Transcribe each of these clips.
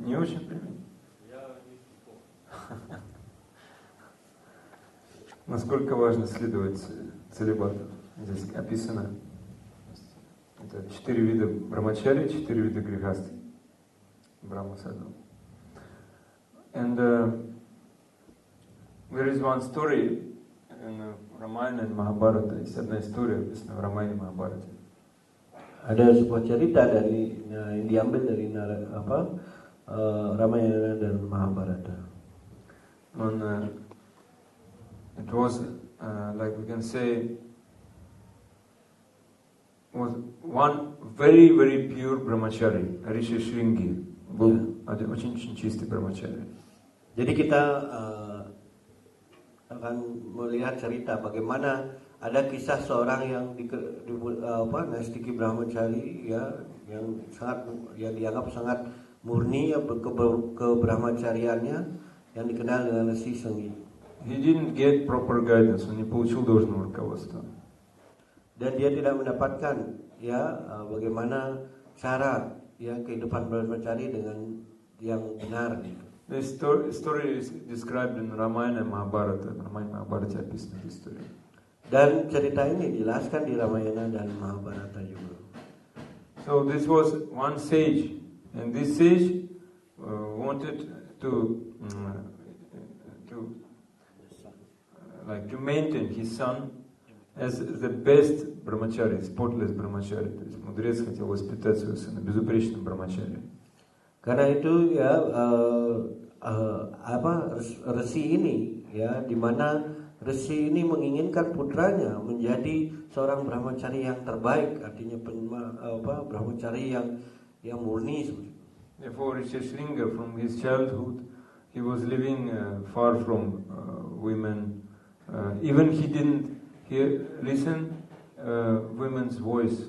Не очень примерно. Насколько важно следовать целибату? Здесь описано это 4 вида брамачари, 4 вида грихасты, брахма саду. And there is one story in Ramayana and Mahabharata. Есть одна история, описана в Рамайне и Махабхарате. Ada sebuah cerita dari yang diambil dari Ramayana dan Mahabharata. It was like we can say was one very very pure brahmachari, Rishi Shringi, был очень чистый brahmachari. Jadi kita akan melihat cerita bagaimana ada kisah seorang yang Nastiki Brahmachari ya yang dianggap sangat murni ya kebrahmachariannya yang dikenal dengan Rishi Shringi. He didn't get proper guidance, он не получил должного руководства. Dan dia tidak mendapatkan ya bagaimana cara ya kehidupan brahmachari dengan yang benar. The story is described in Ramayana and Mahabharata. Ramayana Mahabharata описана эта история. Dan cerita ini dijelaskan di Ramayana dan Mahabharata juga. So this was one sage, and this sage wanted to maintain his son as the best brahmachari, spotless brahmachari. То есть мудрец хотел воспитать своего сына безупречным brahmachari. Karena itu ya Resi ini ya di mana Resi ini menginginkan putranya menjadi seorang brahmachari yang terbaik, artinya brahmachari yang murni. Therefore, Rishi Shringa from his childhood he was living far from women. Even he didn't listen women's voice.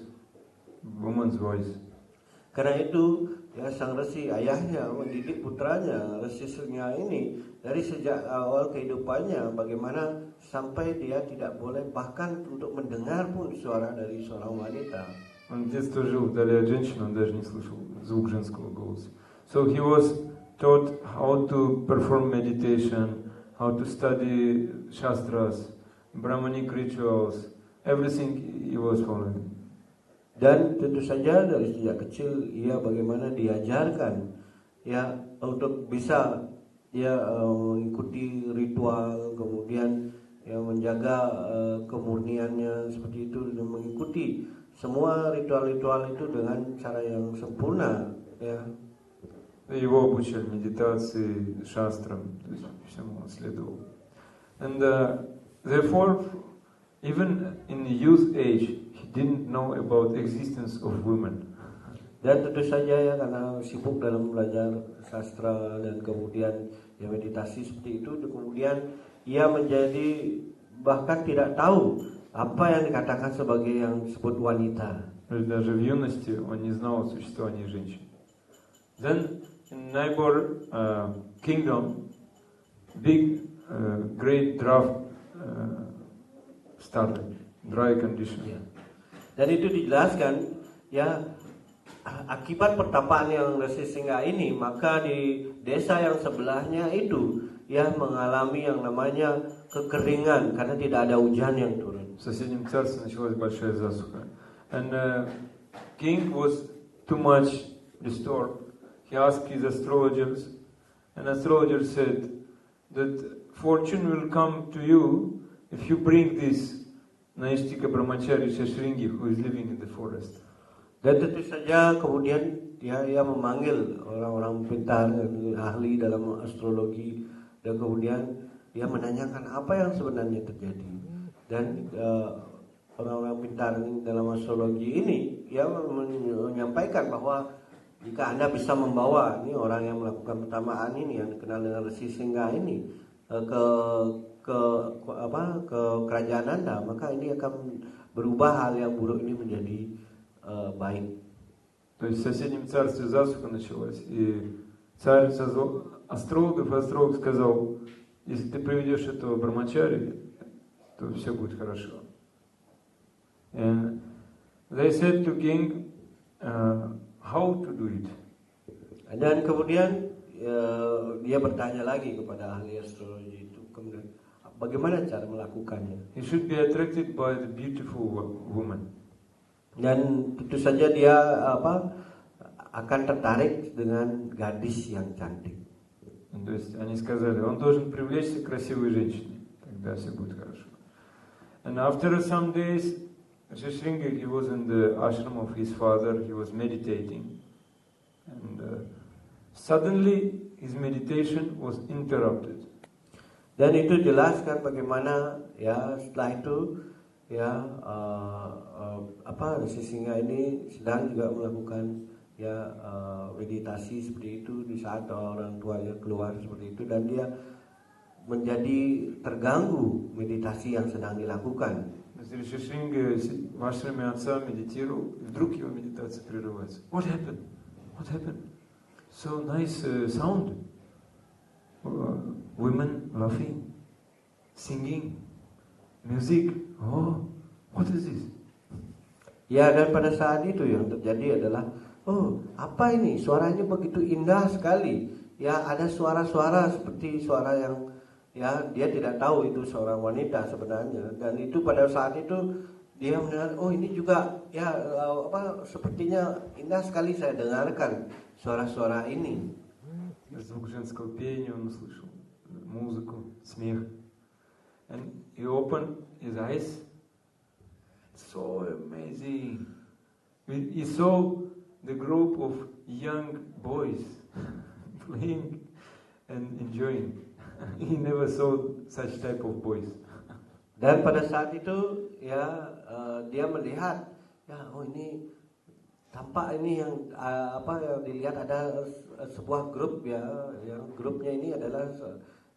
Karena itu ya sang Resi ayahnya mendidik putranya Resi Shringa ini dari sejak awal kehidupannya bagaimana sampai dia tidak boleh bahkan untuk mendengar pun suara dari seorang wanita. Он в детстве жил вдали от женщин, он даже не слышал звук женского голоса. So he was taught how to perform meditation, how to study shastras, Brahmanic rituals, everything he was following. Dan tentu saja dari sejak kecil ia bagaimana diajarkan ya untuk bisa ya mengikuti ritual, kemudian ya menjaga kemurniannya seperti itu dan mengikuti semua ritual-ritual itu dengan cara yang sempurna ya. Его обучали медитации, шастрам, то есть всему он следовал. And therefore, even in the youth age, he didn't know about existence of women. Dan tentu saja ya karena sibuk dalam belajar sastra dan kemudian ya meditasi seperti itu, kemudian ia menjadi bahkan tidak tahu apa yang dikatakan sebagai yang disebut wanita. Даже в юности он не знал о существовании женщин. Then in neighbor kingdom, big great drought started, dry condition. Ya. Dan itu dijelaskan ya akibat pertapaan yang Resi Shringa ini, maka di desa yang sebelahnya itu ya mengalami yang namanya kekeringan karena tidak ada hujan yang turun. В соседнем царстве началась большая засуха. And king was too much disturbed. He asked his astrologers, and astrologers said that fortune will come to you if you bring this Naishtika Brahmachari Shringi who is living in the forest. Dan tentu saja kemudian ia memanggil orang-orang pintar, ahli dalam astrologi, dan kemudian dia menanyakan apa yang sebenarnya terjadi. Dan orang-orang pintar dalam astrologi ini ia menyampaikan bahwa jika Anda bisa membawa ini orang yang melakukan pertamaan ini yang dikenal dengan Resi Shringa ini ke kerajaan Anda, maka ini akan berubah hal yang buruk ini menjadi baik. То есть в соседнем царстве засуха началась, и царь созвал астрологов, и астролог сказал, если ты приведешь этого брамачари, то все будет хорошо. And they said to king, how to do it? Dan kemudian dia bertanya lagi kepada ahli astrologi itu, kemudian bagaimana cara melakukannya? He should be attracted by the beautiful woman. Dan tentu saja dia akan tertarik dengan gadis yang cantik. То есть они сказали, он должен привлечься к красивой женщине, тогда все будет хорошо. And after some days, Rishishringa, he was in the ashram of his father, he was meditating. And suddenly his meditation was interrupted. Dan itu jelaskan bagaimana ya setelah itu ya Rishishringa ini sedang juga melakukan ya meditasi seperti itu di saat orang tuanya keluar seperti itu, dan dia menjadi terganggu meditasi yang sedang dilakukan. Ришишринга в ашраме отца медитировал, и вдруг его медитация прерывается. What happened? What happened? So nice sound. Women laughing, singing, music. Oh, what is this? Ya, dan pada saat itu yang terjadi adalah, oh, apa ini? Suaranya begitu indah sekali. Ya, ada suara-suara seperti suara yang ya dia tidak tahu itu seorang wanita sebenarnya. Dan itu pada saat itu dia mendengar, oh ini juga ya sepertinya indah sekali saya dengarkan suara-suara ini. Звук женского пения он услышал, музыку, смех. And he opened his eyes. So amazing. He saw the group of young boys playing and enjoying. He never saw such type of boys. Dan pada saat itu ya dia melihat ya, oh ini tampak ini yang yang dilihat ada sebuah grup ya, yang grupnya ini adalah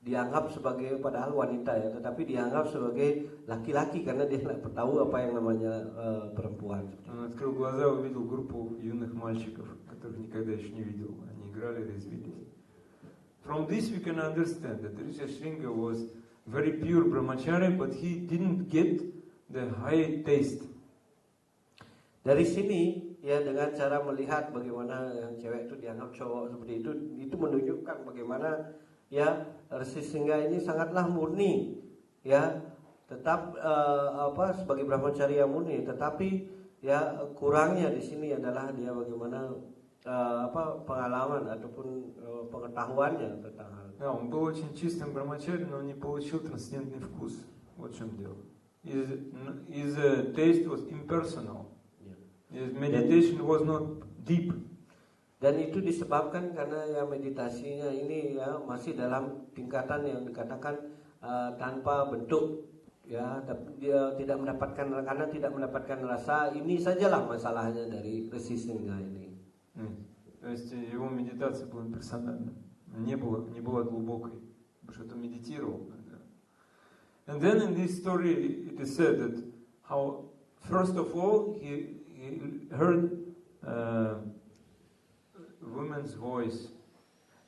dianggap sebagai padahal wanita ya, tetapi dianggap sebagai laki-laki karena dia tidak tahu apa yang namanya perempuan. Он открыл глаза, увидел группу юных мальчиков, которых никогда еще не видел. Они играли, резвились. From this we can understand that Rishishringa was very pure brahmachari, but he didn't get the high taste. Dari sini ya, dengan cara melihat bagaimana yang cewek itu dianggap cowok seperti itu menunjukkan bagaimana ya Rishishringa ini sangatlah murni ya, tetap sebagai brahmacari yang murni, tetapi ya kurangnya di sini adalah dia bagaimana pengalaman ataupun pengetahuannya tentang hal. Да, он был очень чистым брамачари, но он не получил трансцендентный вкус. Вот в чем дело. His taste was impersonal. His meditation was not deep. Dan itu disebabkan karena ya meditasinya ini ya masih dalam tingkatan yang dikatakan tanpa bentuk ya, dia tidak mendapatkan rasa. Ini sajalah masalahnya dari Rishishringa ini. То есть его медитация была имперсональна, не была глубокой, потому что он медитировал. And then in this story it is said that how first of all he heard woman's voice,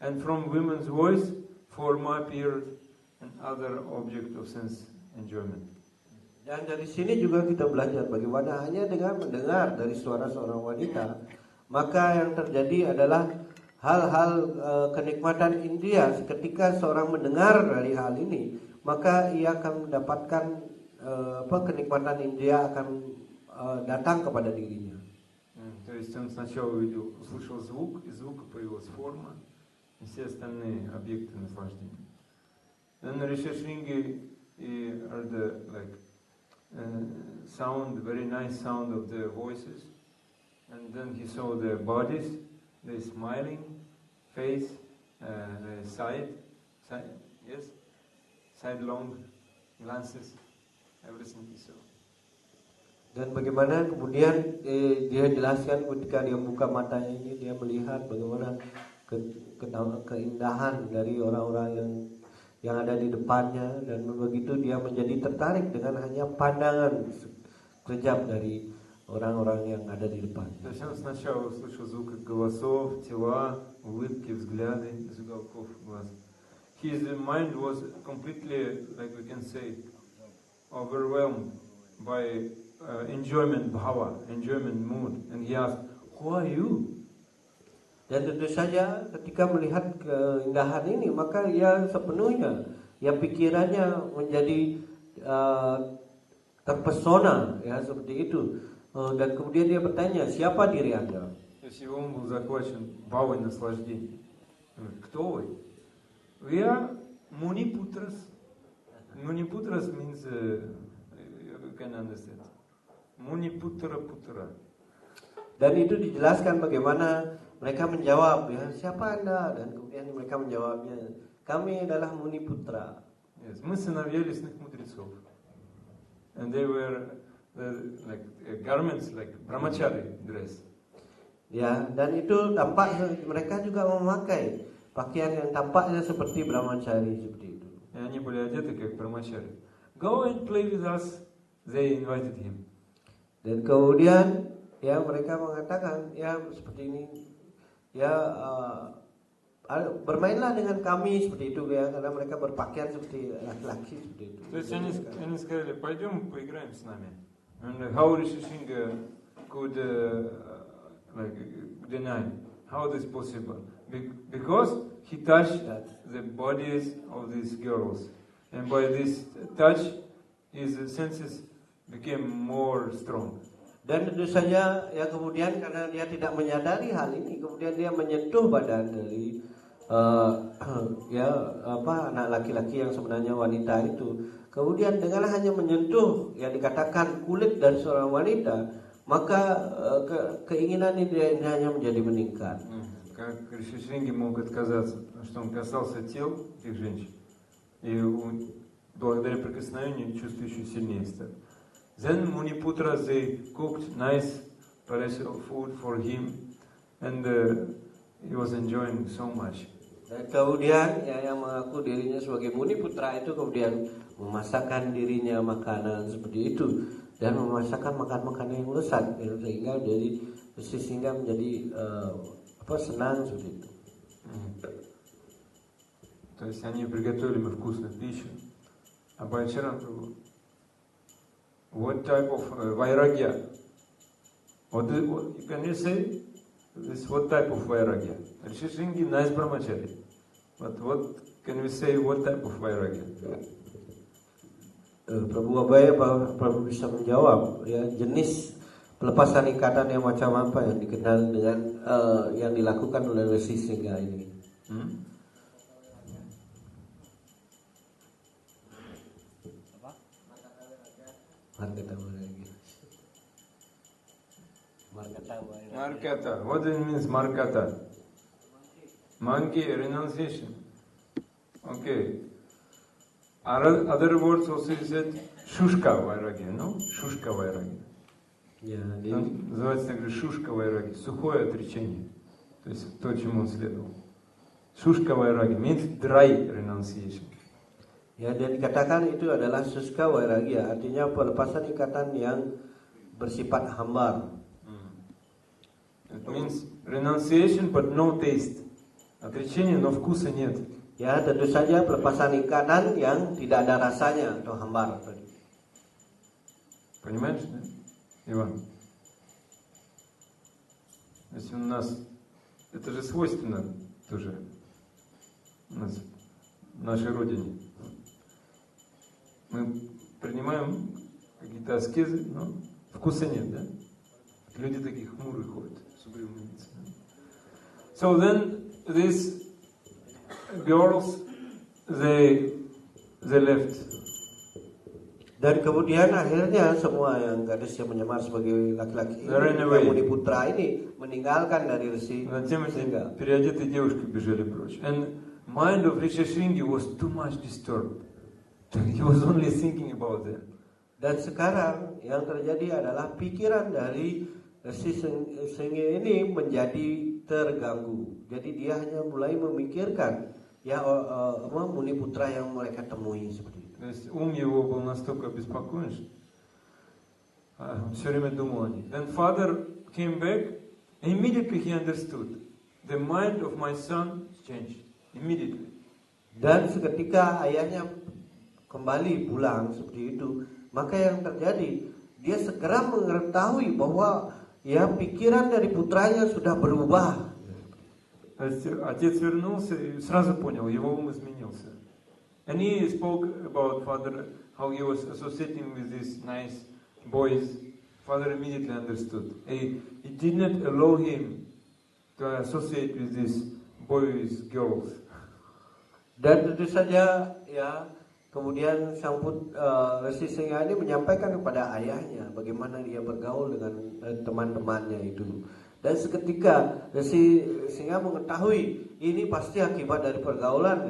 and from woman's voice form appeared and other object of sense enjoyment. Dan dari sini juga kita belajar bagaimana hanya dengan mendengar dari suara seorang wanita, maka yang terjadi adalah hal-hal kenikmatan indria. Ketika seorang mendengar dari hal ini, maka ia akan mendapatkan kenikmatan indria akan datang kepada dirinya. То есть он сначала услышал звук, из звука появилась форма, и все остальные объекты наслаждения. Then Rishishringa heard the sound, very nice sound of their voices, and then he saw their bodies, their smiling face, the side, sidelong glances, everything he saw. Dan bagaimana kemudian dia jelaskan ketika dia buka matanya ini, dia melihat bagaimana keindahan dari orang-orang yang ada di depannya, dan begitu dia menjadi tertarik dengan hanya pandangan sekejap dari orang-orang yang ada di depan. То есть он сначала услышал звук голосов, тела, улыбки, взгляды из уголков глаз. His mind was completely, like we can say, overwhelmed by enjoyment bhava, enjoyment mood. And he asked, "Who are you?" Dan tentu saja ketika melihat keindahan ini, maka ia sepenuhnya, ya pikirannya menjadi terpesona, ya seperti itu. Dan kemudian dia bertanya, siapa diri Anda? То есть его ум был захвачен бхавой наслаждения. Кто вы? We are Muniputras. Muniputras means, you can understand. Muniputra putra. Dan itu dijelaskan bagaimana mereka menjawab, ya siapa Anda? Dan kemudian mereka menjawabnya, kami adalah Muni Putra. Yes, мы сыновья лесных мудрецов. And they were like garments like brahmachari dress. Ya, dan itu tampak mereka juga memakai pakaian yang tampaknya seperti brahmachari seperti itu. И они были одеты как brahmachari. Go and play with us. They invited him. Dan kemudian ya mereka mengatakan ya seperti ini, ya bermainlah dengan kami seperti itu ya, karena mereka berpakaian seperti laki-laki seperti itu. То есть они сказали, пойдем поиграем с нами. And how Rishi Sringa could like deny? How this possible? Because he touched the bodies of these girls, and by this touch, his senses became more strong. Dan tentu saja ya kemudian karena dia tidak menyadari hal ini, kemudian dia menyentuh badan dari anak laki-laki yang sebenarnya wanita itu. Kemudian dengan hanya menyentuh yang dikatakan kulit dari seorang wanita, maka keinginan ini hanya menjadi meningkat. Как Риши Шринги мог отказаться, потому что он касался тел этих женщин, и благодаря прикосновению чувства еще сильнее стали. Then Muniputra, they cooked nice palatial food for him, and he was enjoying so much. Dan kemudian yang mengaku dirinya sebagai Muni Putra itu kemudian memasakkan dirinya makanan seperti itu dan memasakkan makanan yang lezat sehingga menjadi senang seperti itu. То есть они приготовили ему вкусную пищу. А Байчаран, what type of vairagya? Can you say this? What type of vairagya? Rishi Shringi, nice brahmachari. But what can we say? What type of vairagya? Prabu Abaya, Prabu bisa menjawab ya jenis pelepasan ikatan yang macam apa yang dikenal dengan yang dilakukan oleh Rishi Shringa ini. Markata. What it means, markata? Monkey, renunciation. Okay. Other words also you said shushka vairagya, no? Shushka vairagya. Называется также шушка вайраги, сухое отречение. То есть то, чему он следовал. Шушка вайраги means dry renunciation. Ya, dan dikatakan itu adalah suska vairagya, artinya pelepasan ikatan yang bersifat hambar. It means renunciation but no taste. Отречение, но вкуса нет. Ya, tentu saja pelepasan ikatan yang tidak ada rasanya atau hambar. Понимаешь, да, Иван? Если у нас, это же свойственно тоже у нас, в нашей родине. Мы принимаем какие-то аскезы, но вкуса нет, да? Люди такие хмурые ходят, с угрюмыми лицами. So then these girls, they left. Dan kemudian akhirnya semua yang gadis yang menyamar sebagai laki-laki yang Muni Putra ini meninggalkan dari Rishi Shringa. Переодетые девушки бежали прочь. And mind of Rishi Shringi was too much disturbed. He was only thinking about them. Dan sekarang yang terjadi adalah pikiran dari Rishi Shringi ini menjadi terganggu. Jadi dia hanya mulai memikirkan Muni Putra yang mereka temui seperti itu. То есть ум его был настолько обеспокоен, Все время думал о ней. Then father came back, and immediately he understood. The mind of my son changed. Immediately. Dan seketika ayahnya kembali pulang seperti itu, maka yang terjadi, dia segera mengetahui bahwa ya pikiran dari putranya sudah berubah. Отец вернулся и сразу понял, его ум изменился. And he spoke about father, how he was associating with these nice boys. Father immediately understood. He did not allow him to associate with these boys, girls. Dan tentu saja ya kemudian Resi Singha ini menyampaikan kepada ayahnya bagaimana dia bergaul dengan teman-temannya itu. Dan seketika Resi Singha mengetahui ini pasti akibat dari pergaulan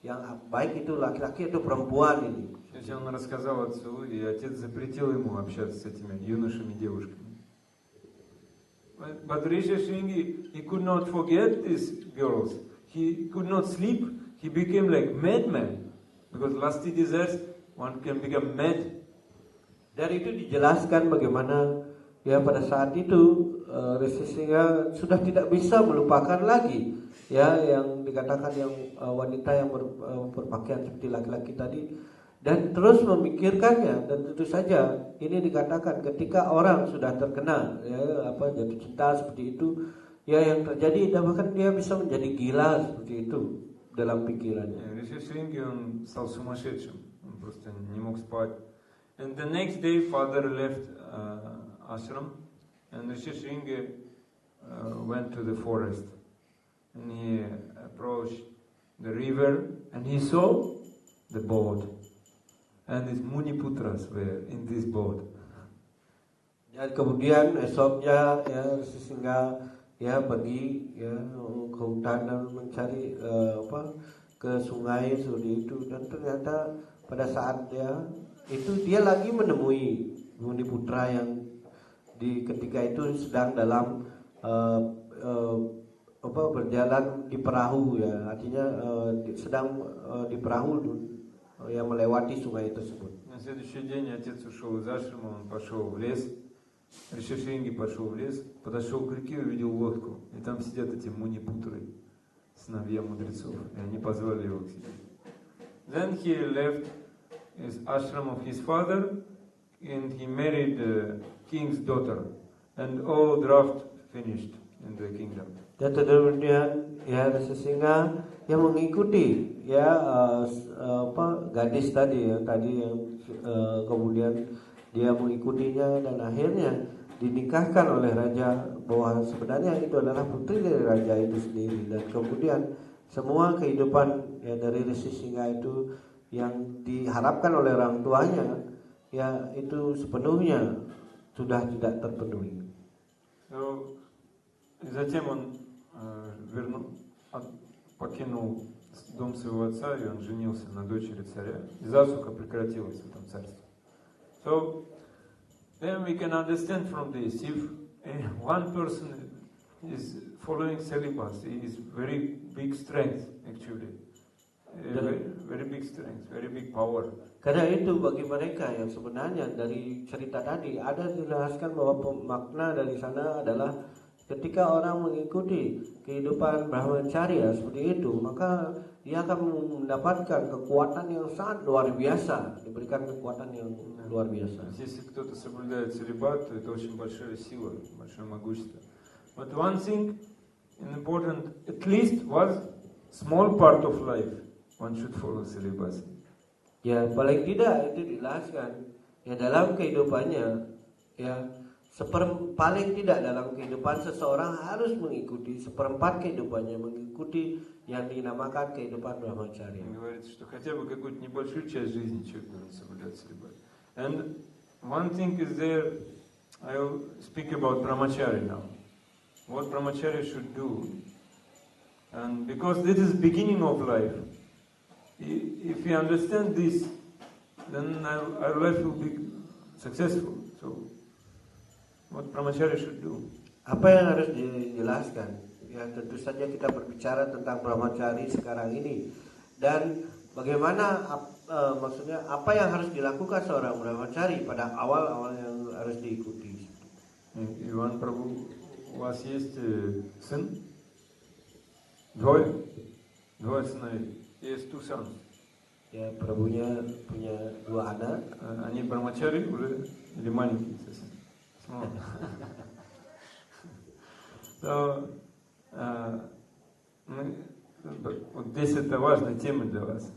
yang baik itu laki-laki atau perempuan ini. Он рассказал отцу, и отец запретил ему общаться с этими юношами, девушками. But Rishi Shringi, he could not forget these girls. He could not sleep. He became like madman. Because lusty desires, one can become mad. Dari itu dijelaskan bagaimana ya pada saat itu Rishi Singha sudah tidak bisa melupakan lagi ya yang dikatakan yang wanita yang berpakaian seperti laki-laki tadi, dan terus memikirkannya. Dan tentu saja ini dikatakan ketika orang sudah terkena ya jatuh cinta seperti itu ya yang terjadi, dan bahkan dia bisa menjadi gila seperti itu dalam pikirannya. Rishi Shringi, он стал сумасшедшим, он просто не мог спать. And the next day, father left ashram, and Rishi Shringi went to the forest, and he approached the river, and he saw the boat, and his Muniputras were in this boat. Dan kemudian esoknya ya Rishi Singha ya pergi ya ke hutan dan mencari ke sungai seperti itu, dan ternyata pada saat dia lagi menemui Muniputra yang ketika itu sedang dalam berjalan di perahu ya, artinya sedang di perahu yang melewati sungai tersebut. На следующий день отец ушел из ашрама, он пошел в лес. Риши Шринги пошел в лес, подошел к реке, увидел лодку, и там сидят эти мунипутры, сыновья мудрецов, и они позвали его к себе. Then he left his ashram of his father, and he married the king's daughter, and all draft finished in the kingdom. Dan kemudian ya Rishi Singha yang mengikuti gadis tadi yang kemudian dia mengikutinya, dan akhirnya dinikahkan oleh raja, bahwa sebenarnya itu adalah putri dari raja itu sendiri. Dan kemudian semua kehidupan ya dari Rishi Singha itu yang diharapkan oleh orang tuanya ya itu sepenuhnya sudah tidak terpenuhi. So, затем он покинул дом своего отца, и он женился на дочери царя, и засуха прекратилась в этом царстве. So, then we can understand from this, if one person is following celibacy, it is very big strength actually, very big strength, very big power. Karena itu bagi mereka yang sebenarnya dari cerita tadi ada dijelaskan bahwa makna dari sana adalah ketika orang mengikuti kehidupan brahmacharya seperti itu, maka dia akan mendapatkan kekuatan yang sangat luar biasa, diberikan kekuatan yang luar biasa. Если кто-то соблюдает целибат, то это очень большая сила, большое могущество. But one thing important, at least was small part of life, one should follow celibacy. Ya paling tidak itu dijelaskan ya dalam kehidupannya ya paling tidak dalam kehidupan seseorang harus mengikuti seperempat kehidupannya, mengikuti yang dinamakan kehidupan brahmacharya. Говорится, что хотя бы какую-то небольшую часть жизни человек должен соблюдать целибат. And one thing is there, I will speak about brahmacharya now. What brahmacharya should do, and because this is beginning of life. If we understand this, then our life will be successful. So, what brahmacharya should do? Apa yang harus dijelaskan? Ya tentu saja kita berbicara tentang brahmacharya sekarang ini, dan bagaimana maksudnya apa yang harus dilakukan seorang brahmachari pada awal-awal yang harus diikuti. Иван Прабhu, у вас есть сын? Двое сыновей. Есть two sons. Ya, Prabunya punya 2 anak. Они брамачари уже или маленькие совсем? Small. So, вот здесь это важная тема для вас.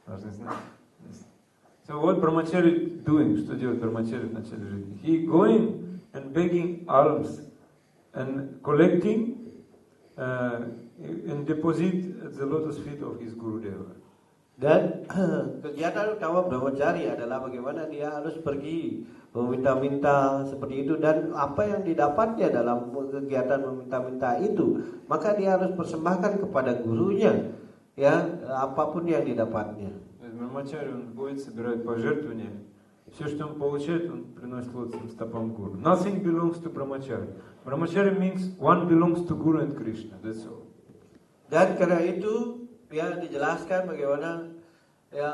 Важно знать. So what Brahmachari doing? Что делает Brahmachari в начале жизни? He going and begging alms and collecting and deposit at the lotus feet of his Gurudeva. Dan kegiatan utama brahmachari adalah bagaimana dia harus pergi meminta-minta seperti itu, dan apa yang didapatnya dalam kegiatan meminta-minta itu maka dia harus persembahkan kepada gurunya, ya, apapun yang didapatnya. Брахмачари, он будет собирать пожертвования. Все, что он получает, он приносит лотосным стопам Гуру. Nothing belongs to Brahmachari. Brahmachari means one belongs to Guru and Krishna. That's all. Dan karena itu ya dijelaskan bagaimana ya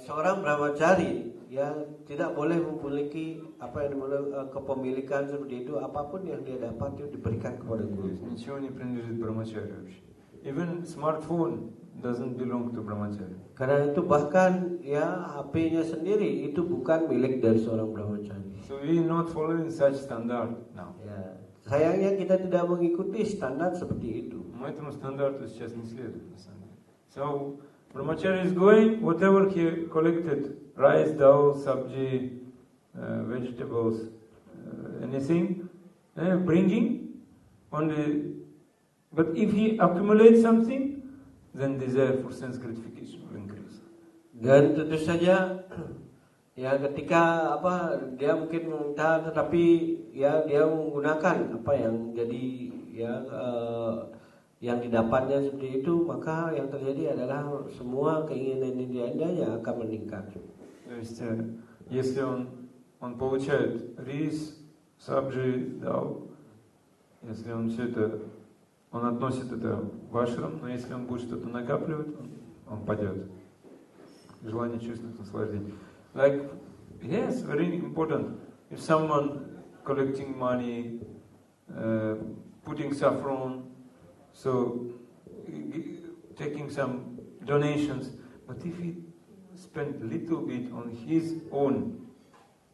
seorang brahmachari ya tidak boleh memiliki apa yang kepemilikan seperti itu, apapun yang dia dapat itu diberikan kepada guru. Ничего не принадлежит Brahmachari вообще. Even smartphone doesn't belong to Brahmachari. Karena itu bahkan ya HP-nya sendiri itu bukan milik dari seorang brahmachari. So we are not following such standard now. Ya, sayangnya kita tidak mengikuti standar seperti itu. Мы этому стандарту сейчас не следуем, на самом деле. So Brahmachari is going, whatever he collected, rice, dal, sabji, vegetables, anything, bringing only. But if he accumulates something, then desire for sense gratification will increase. Dan tentu saja ya ketika dia mungkin meminta, tetapi ya dia menggunakan apa yang jadi ya yang didapatnya seperti itu, maka yang terjadi adalah semua keinginan dia yang akan meningkat. То есть, если он получает рис, сабжи, дал, если он все это, он относит это в ашрам, но если он будет что-то накапливать, он падет. Желание чувствовать наслаждение. Like, yes, very important. If someone collecting money, putting saffron, so taking some donations, but if he spend little bit on his own,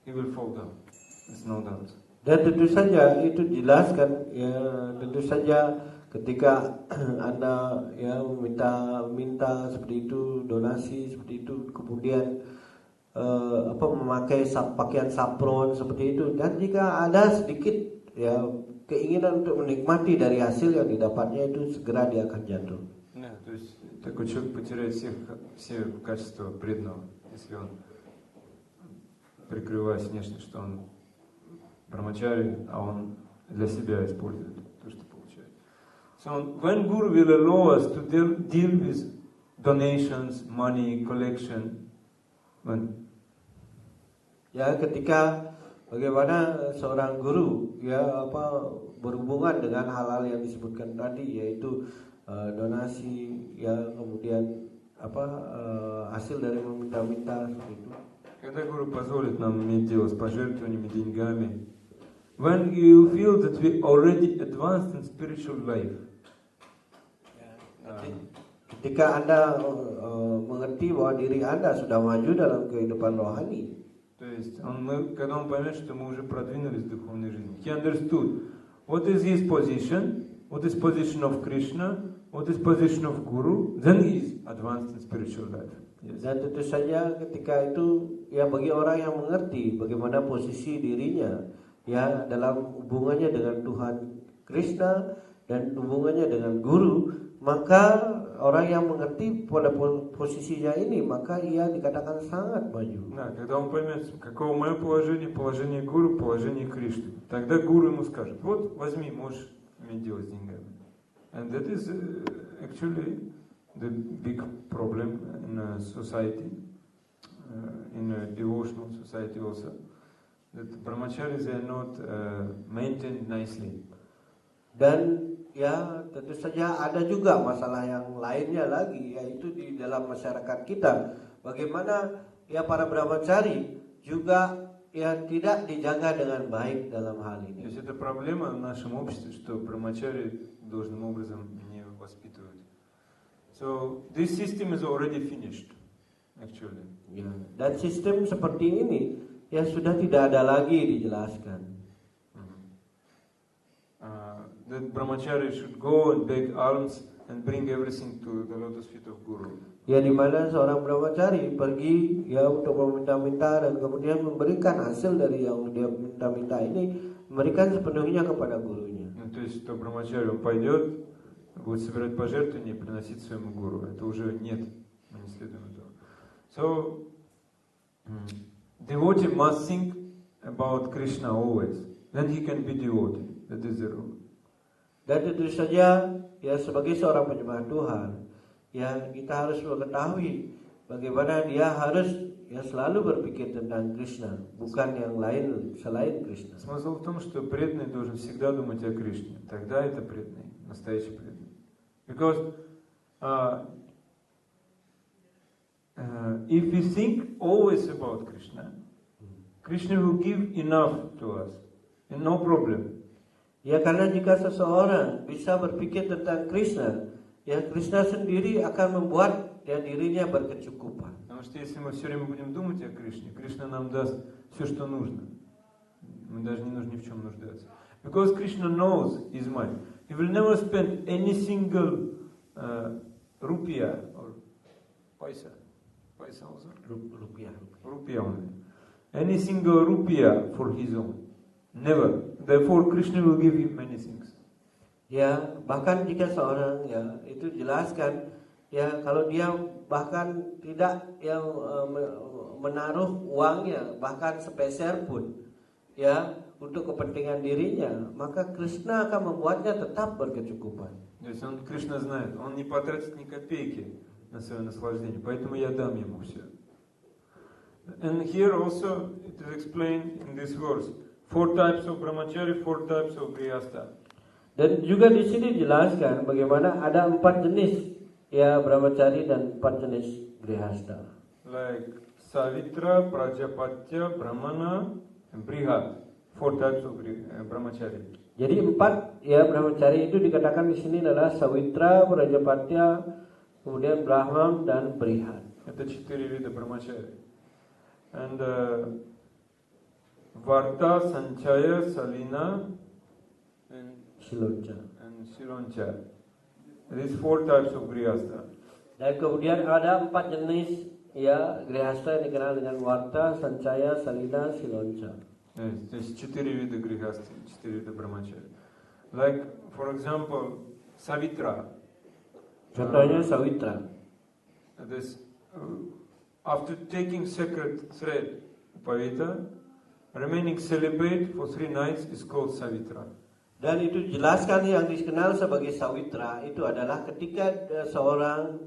he will fall down. There's no doubt. Dan tentu saja itu dijelaskan ya, tentu saja ketika Anda ya minta seperti itu, donasi seperti itu, kemudian memakai pakaian saffron seperti itu, dan jika ada sedikit ya keinginan untuk menikmati dari hasil yang didapatnya, itu segera dia akan jatuh. Да, то есть такой человек потеряет все качества преданного, если он, прикрываясь внешне, что он брамачари, а он для себя использует то, что получает. So when Guru will allow us to deal with donations, money, collection, ya ketika bagaimana seorang guru ya berhubungan dengan hal-hal yang disebutkan tadi, yaitu donasi ya, kemudian hasil dari meminta-minta seperti itu. Когда Гуру позволит нам иметь дело с пожертвованиями, деньгами, when you feel that we already advanced in spiritual life, ketika Anda mengerti bahwa diri Anda sudah maju dalam kehidupan rohani, то есть когда он поймет, что мы уже продвинулись в духовной жизни, he understood what is his position, what is position of Krishna, what is position of Guru, then he is advanced in spiritual life. Yes. Dan tentu saja ketika itu ya bagi orang yang mengerti bagaimana posisi dirinya ya dalam hubungannya dengan Tuhan Krishna dan hubungannya dengan Guru, maka orang yang mengerti pada posisinya ini, maka ia dikatakan sangat maju. Да, когда он поймет, каково мое положение, положение Гуру, положение Кришны, тогда Гуру ему скажет: вот возьми, можешь иметь дело с деньгами. And that is actually the big problem in society, in a devotional society also, that brahmacharis are not maintained nicely. Dan ya tentu saja ada juga masalah yang lainnya lagi, yaitu di dalam masyarakat kita. Bagaimana ya para brahmachari juga ya tidak dijaga dengan baik dalam hal То ini. есть это проблема в нашем обществе, что брамачари должным образом не воспитывают. So this system is already finished, actually. Ya, dan sistem seperti ini ya sudah tidak ada lagi dijelaskan. That brahmachari should go and beg alms and bring everything to the lotus feet of Guru. Ya, di mana seorang brahmachari pergi ya untuk meminta-minta dan kemudian memberikan hasil dari yang dia minta-minta ini, memberikan sepenuhnya kepada gurunya. Ну, то есть, что брамачари, он пойдет, будет собирать пожертвования и приносить своему гуру. Это уже нет, мы не следуем этого. So, devotee must think about Krishna always. Then he can be devotee. That is the rule. Dan tentu saja ya sebagai seorang penyembah Tuhan, ya kita harus mengetahui bagaimana dia harus ya selalu berpikir tentang Krishna, bukan yang lain selain Krishna. Смысл в том, что преданный должен всегда думать о Кришне. Тогда это преданный, настоящий преданный. Because if we think always about Krishna, Krishna will give enough to us, and no problem. Ya, karena jika seseorang bisa berpikir tentang Krishna, ya Krishna sendiri akan membuat ya dirinya berkecukupan. Потому что если мы все время будем думать о Кришне, Кришна нам даст все, что нужно. Мы даже не нужно ни в чем нуждаться. Because Krishna knows his mind. He will never spend any single rupiah or paisa. Paisa also? Rupiah only. Any single rupiah for his own. Never. Therefore Krishna will give him many things. Ya, bahkan jika seorang ya itu jelaskan ya kalau dia bahkan tidak yang menaruh uangnya bahkan sepeser pun ya untuk kepentingan dirinya, maka Krishna akan membuatnya tetap berkecukupan. То есть он, Кришна знает, он не потратит ни копейки на свое наслаждение, поэтому я дам ему все. And here also it is explained in this verse, 4 types of brahmachari, 4 types of grihastha. Dan juga di sini dijelaskan bagaimana ada 4 jenis ya brahmachari dan 4 jenis grihastha. Like Savitra, Prajapatya, Brahmana, and Brihat. 4 types of brahmachari. Jadi 4 ya brahmachari itu dikatakan di sini adalah Sawitra, Prajapatya, kemudian Brahman dan Brihat. Это 4 вида brahmachari. And Varta, Sanchaya, Salina, and Siloncha. These 4 types of grihastha. Dan kemudian ada 4 jenis ya grihastha yang dikenal dengan Varta, Sanchaya, Salina, Siloncha. То есть 4 вида грехастхи, 4 вида брамачари. Like, for example, Savitra. Contohnya Sawitra. This, after taking sacred thread, Upavita, remaining celibate for 3 nights is called Savitra. Dan itu jelaskan yang dikenal sebagai Sawitra itu adalah ketika seorang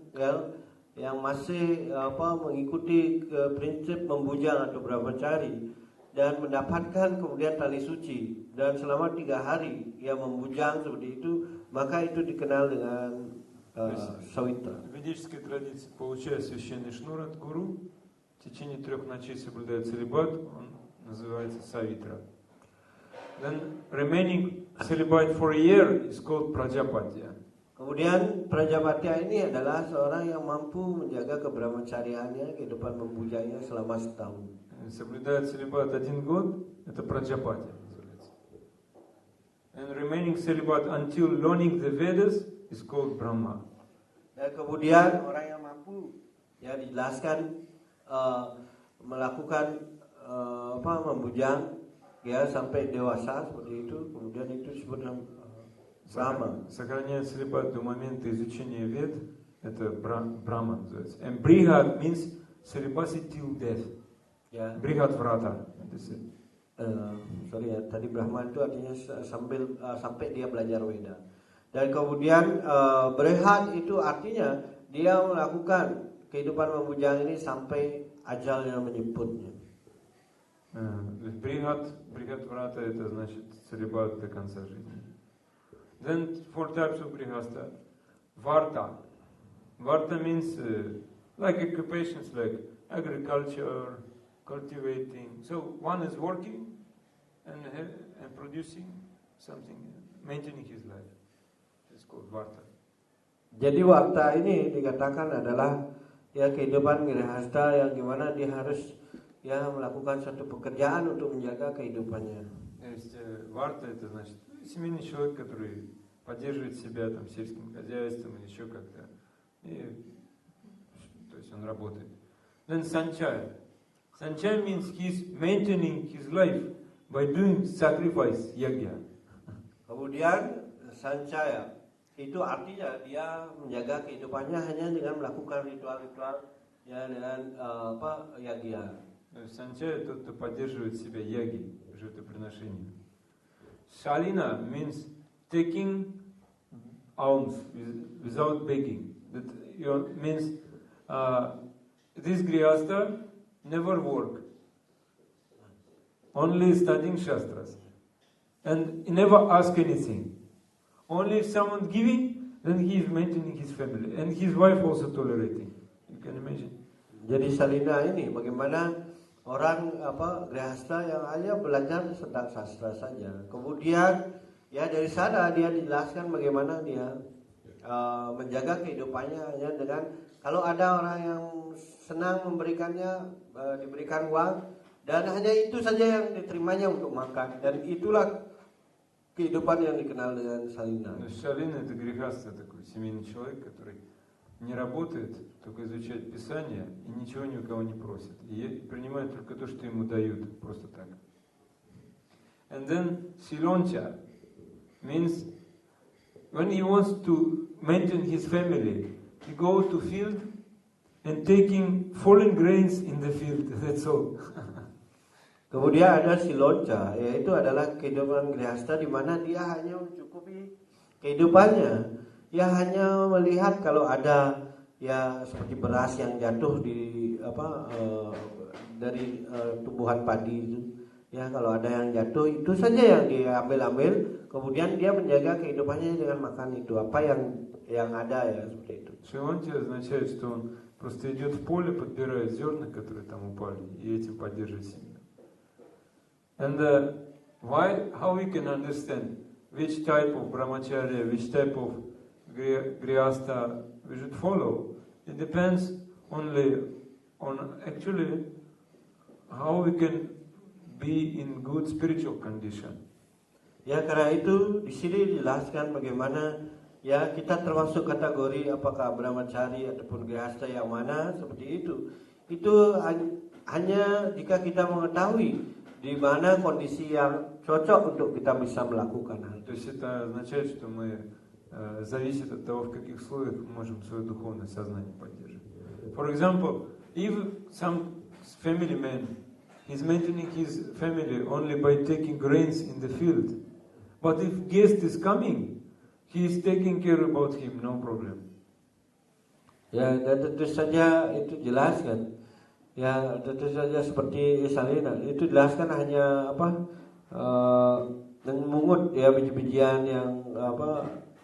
yang masih mengikuti prinsip membujang atau brahmachari dan mendapatkan kemudian tali suci dan selama 3 hari ia membujang seperti itu, maka itu dikenal dengan Sawitra. В ведической традиции, получая священный шнур от гуру, в течение 3 ночей соблюдает целибат, он называется Савитра. Then remaining celibate for a year is called Prajapatya. Kemudian Prajapatya ini adalah seorang yang mampu menjaga kebrahmacariannya, kehidupan membujangnya selama setahun. Соблюдает целибат 1 год, это Праджапати называется. And remaining celibate until learning the Vedas is called Brahma. Dan kemudian orang yang mampu ya dijelaskan melakukan membujang ya sampai dewasa seperti itu, kemudian itu disebut Brahma. Сохраняет целибат до момента изучения Вед, это Brahma называется. And Brihat means celibacy till death. Ya. Brihat Vrata. Sorry ya, tadi Brahman itu artinya sampai dia belajar Weda. Dan kemudian Brihat itu artinya dia melakukan kehidupan membujang ini sampai ajalnya menjemputnya. Brihat Vrata это значит целибат до конца жизни. Then 4 types of grihastha. Varta. Varta means like occupations like agriculture, cultivating. So one is working and producing something, maintaining his life. It's called Varta. Jadi warta ini dikatakan adalah ya kehidupan grihastha yang gimana dia harus ya melakukan satu pekerjaan untuk menjaga kehidupannya. То есть варта это значит семейный человек, который поддерживает себя там сельским хозяйством или еще как-то. И, то есть он работает. Then sanchaya. Sanchaya means he's maintaining his life by doing sacrifice, yagya. Kemudian sancaya itu artinya dia menjaga kehidupannya hanya dengan melakukan ritual-ritual ya dengan yagya. Санчая тот, кто поддерживает себя яги, жертвоприношением. Shalina means taking alms without begging. That means this grihastha never work, only studying shastras, and never ask anything. Only if someone giving, then he is maintaining his family, and his wife also tolerating. You can imagine. Jadi salina ini bagaimana orang grihastha yang hanya belajar tentang sastra saja. Kemudian ya dari sana dia dijelaskan bagaimana dia menjaga kehidupannya hanya dengan kalau ada orang yang senang memberikannya diberikan uang dan hanya itu saja yang diterimanya untuk makan, dan itulah kehidupan yang dikenal dengan salina. Шалина это грехастха такой, семейный человек, который не работает, только изучает Писание и ничего ни у кого не просит. И принимает только то, что ему дают, просто так. And then Siloncha means when he wants to maintain his family, he go to field and taking fallen grains in the field. That's all. Kemudian ada silonca, yaitu adalah kehidupan grihastha di mana dia hanya mencukupi kehidupannya. Dia hanya melihat kalau ada ya seperti beras yang jatuh di dari tumbuhan padi itu. Ya kalau ada yang jatuh itu saja yang dia ambil. Kemudian dia menjaga kehidupannya dengan makan itu apa yang ada ya seperti itu. Шилонти означает, что он просто идет в поле, подбирает зерна, которые там упали, и этим поддерживает семью. And how we can understand which type of brahmacharya, which type of grihastha we should follow? It depends only on actually how we can be in good spiritual condition. Ya karena itu di sini dijelaskan bagaimana ya kita termasuk kategori apakah brahmachari ataupun grihastha yang mana seperti itu. Itu hanya jika kita mengetahui di mana kondisi yang cocok untuk kita bisa melakukan hal. То есть это означает, что мы зависит от того, в каких условиях мы можем свое духовное сознание поддерживать. For example, if some family man is maintaining his family only by taking grains in the field, but if guest is coming, he is taking care about him, no problem. Ya, dan tentu saja itu jelas kan. Ya, tentu saja seperti salina itu jelaskan hanya memungut ya biji-bijian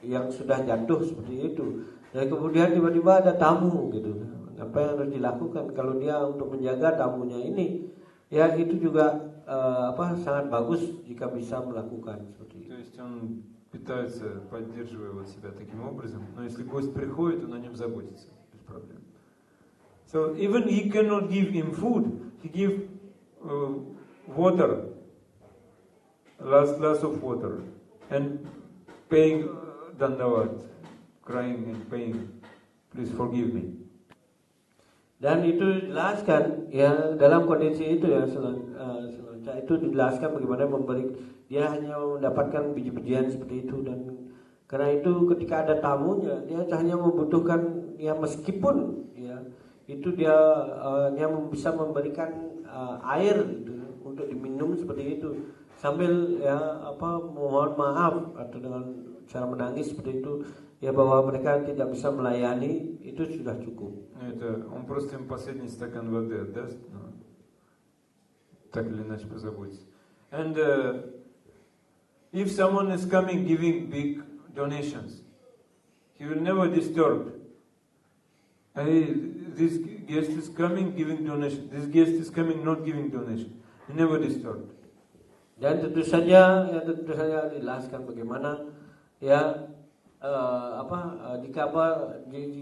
yang sudah jatuh seperti itu. Dan kemudian tiba-tiba ada tamu gitu. Apa yang harus dilakukan kalau dia untuk menjaga tamunya ini? Ya itu juga sangat bagus jika bisa melakukan seperti itu. То есть он питается, поддерживая вот себя таким образом, но если гость приходит, он о нем заботится без проблем. So even he cannot give him food, he give water, last glass of water, and paying dandavat, crying and paying, please forgive me. Dan itu dijelaskan ya dalam kondisi itu ya selonca itu dijelaskan bagaimana dia hanya mendapatkan biji-bijian seperti itu, dan karena itu ketika ada tamunya dia hanya membutuhkan ya meskipun ya itu dia bisa memberikan air gitu, untuk diminum seperti itu sambil ya mohon maaf atau dengan cara menangis seperti itu ya bahwa mereka tidak bisa melayani, itu sudah cukup. Это он просто им последний стакан воды отдаст, но так или иначе позаботится. And if someone is coming giving big donations. He will never disturb. Hey, this guest is coming, giving donation. This guest is coming, not giving donation. He never disturbed. Dan tentu saja dijelaskan bagaimana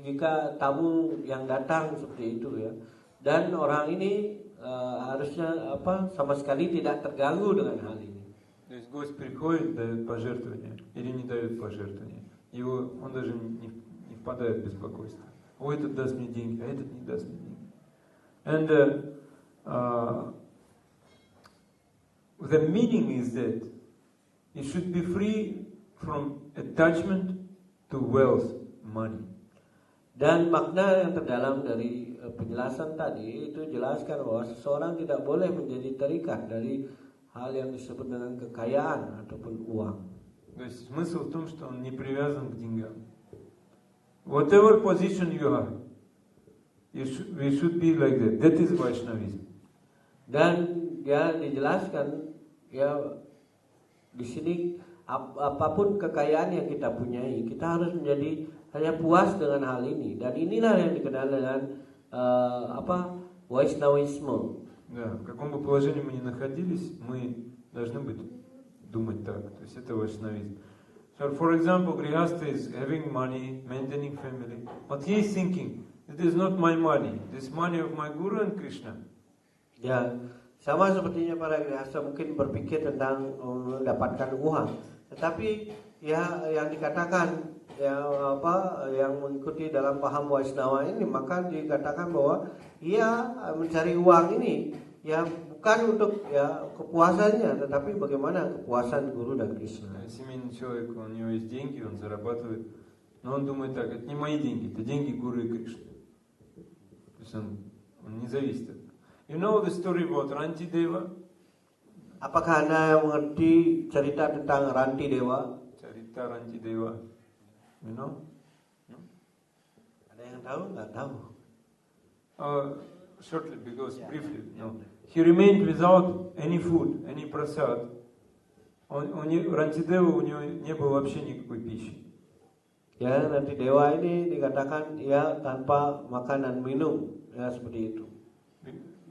jika tamu yang datang seperti itu ya, dan orang ini harusnya sama sekali tidak terganggu dengan hal ini. То есть гость приходит, дает пожертвования или не дает пожертвования. Он даже не впадает в беспокойство. О, этот даст мне деньги, а этот не даст мне деньги. And the meaning is that you should be free from attachment to wealth, money. Dan makna yang terdalam dari penjelasan tadi itu jelaskan bahwa seseorang tidak boleh menjadi terikat dari hal yang disebut dengan kekayaan ataupun uang. То есть смысл в том, что он не привязан к деньгам. Whatever position you are, we should be like that. That is Vaishnavism. Dan dijelaskan di sini apapun kekayaan yang kita punyai, kita harus menjadi hanya puas dengan hal ini. Dan inilah yang dikenal dengan Vaishnavisme. Да, в каком бы положении мы ни находились, мы должны думать так. То есть это Vaishnavism. So, for example, Grihastha is having money, maintaining family, but he is thinking, it is not my money, this money of my Guru and Krishna. Ya, sama sepertinya para grihasta mungkin berpikir tentang mendapatkan uang, tetapi yang dikatakan yang mengikuti dalam paham Vaishnava ini, maka dikatakan bahwa ia mencari uang ini bukan untuk kepuasannya, tetapi bagaimana kepuasan Guru dan Krishna. Семейный человек, у него есть деньги, он зарабатывает, но он думает так, это не мои деньги, это деньги Гуру и Кришны. То есть он не зависит от этого. You know the story about Ranti Deva? Apakah Anda mengerti cerita tentang Ranti Dewa? Cerita Ranti Deva. You know? No? Ada yang tahu? Nggak tahu. Shortly, because briefly, no. He remained without any food, any prasad. Рантидева, у него не было вообще никакой пищи. Ya, Ranti Dewa ini dikatakan tanpa makan dan minum, seperti itu.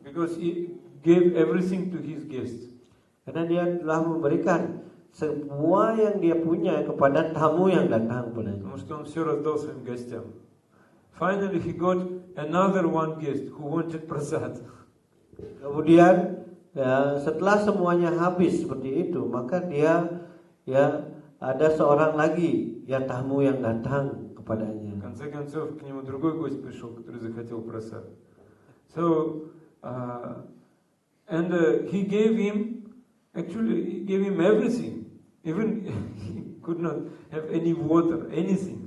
Because he gave everything to his guests. Karena dia telah memberikan semua yang dia punya kepada tamu yang datang padanya. Потому что он все раздал своим гостям. Finally, he got another one guest who wanted prasad. Kemudian setelah semuanya habis seperti itu, maka dia ada seorang lagi tamu yang datang kepadanya. В конце концов, к нему другой гость пришел, который захотел прасад. So, he gave him everything. Even he could not have any water, anything.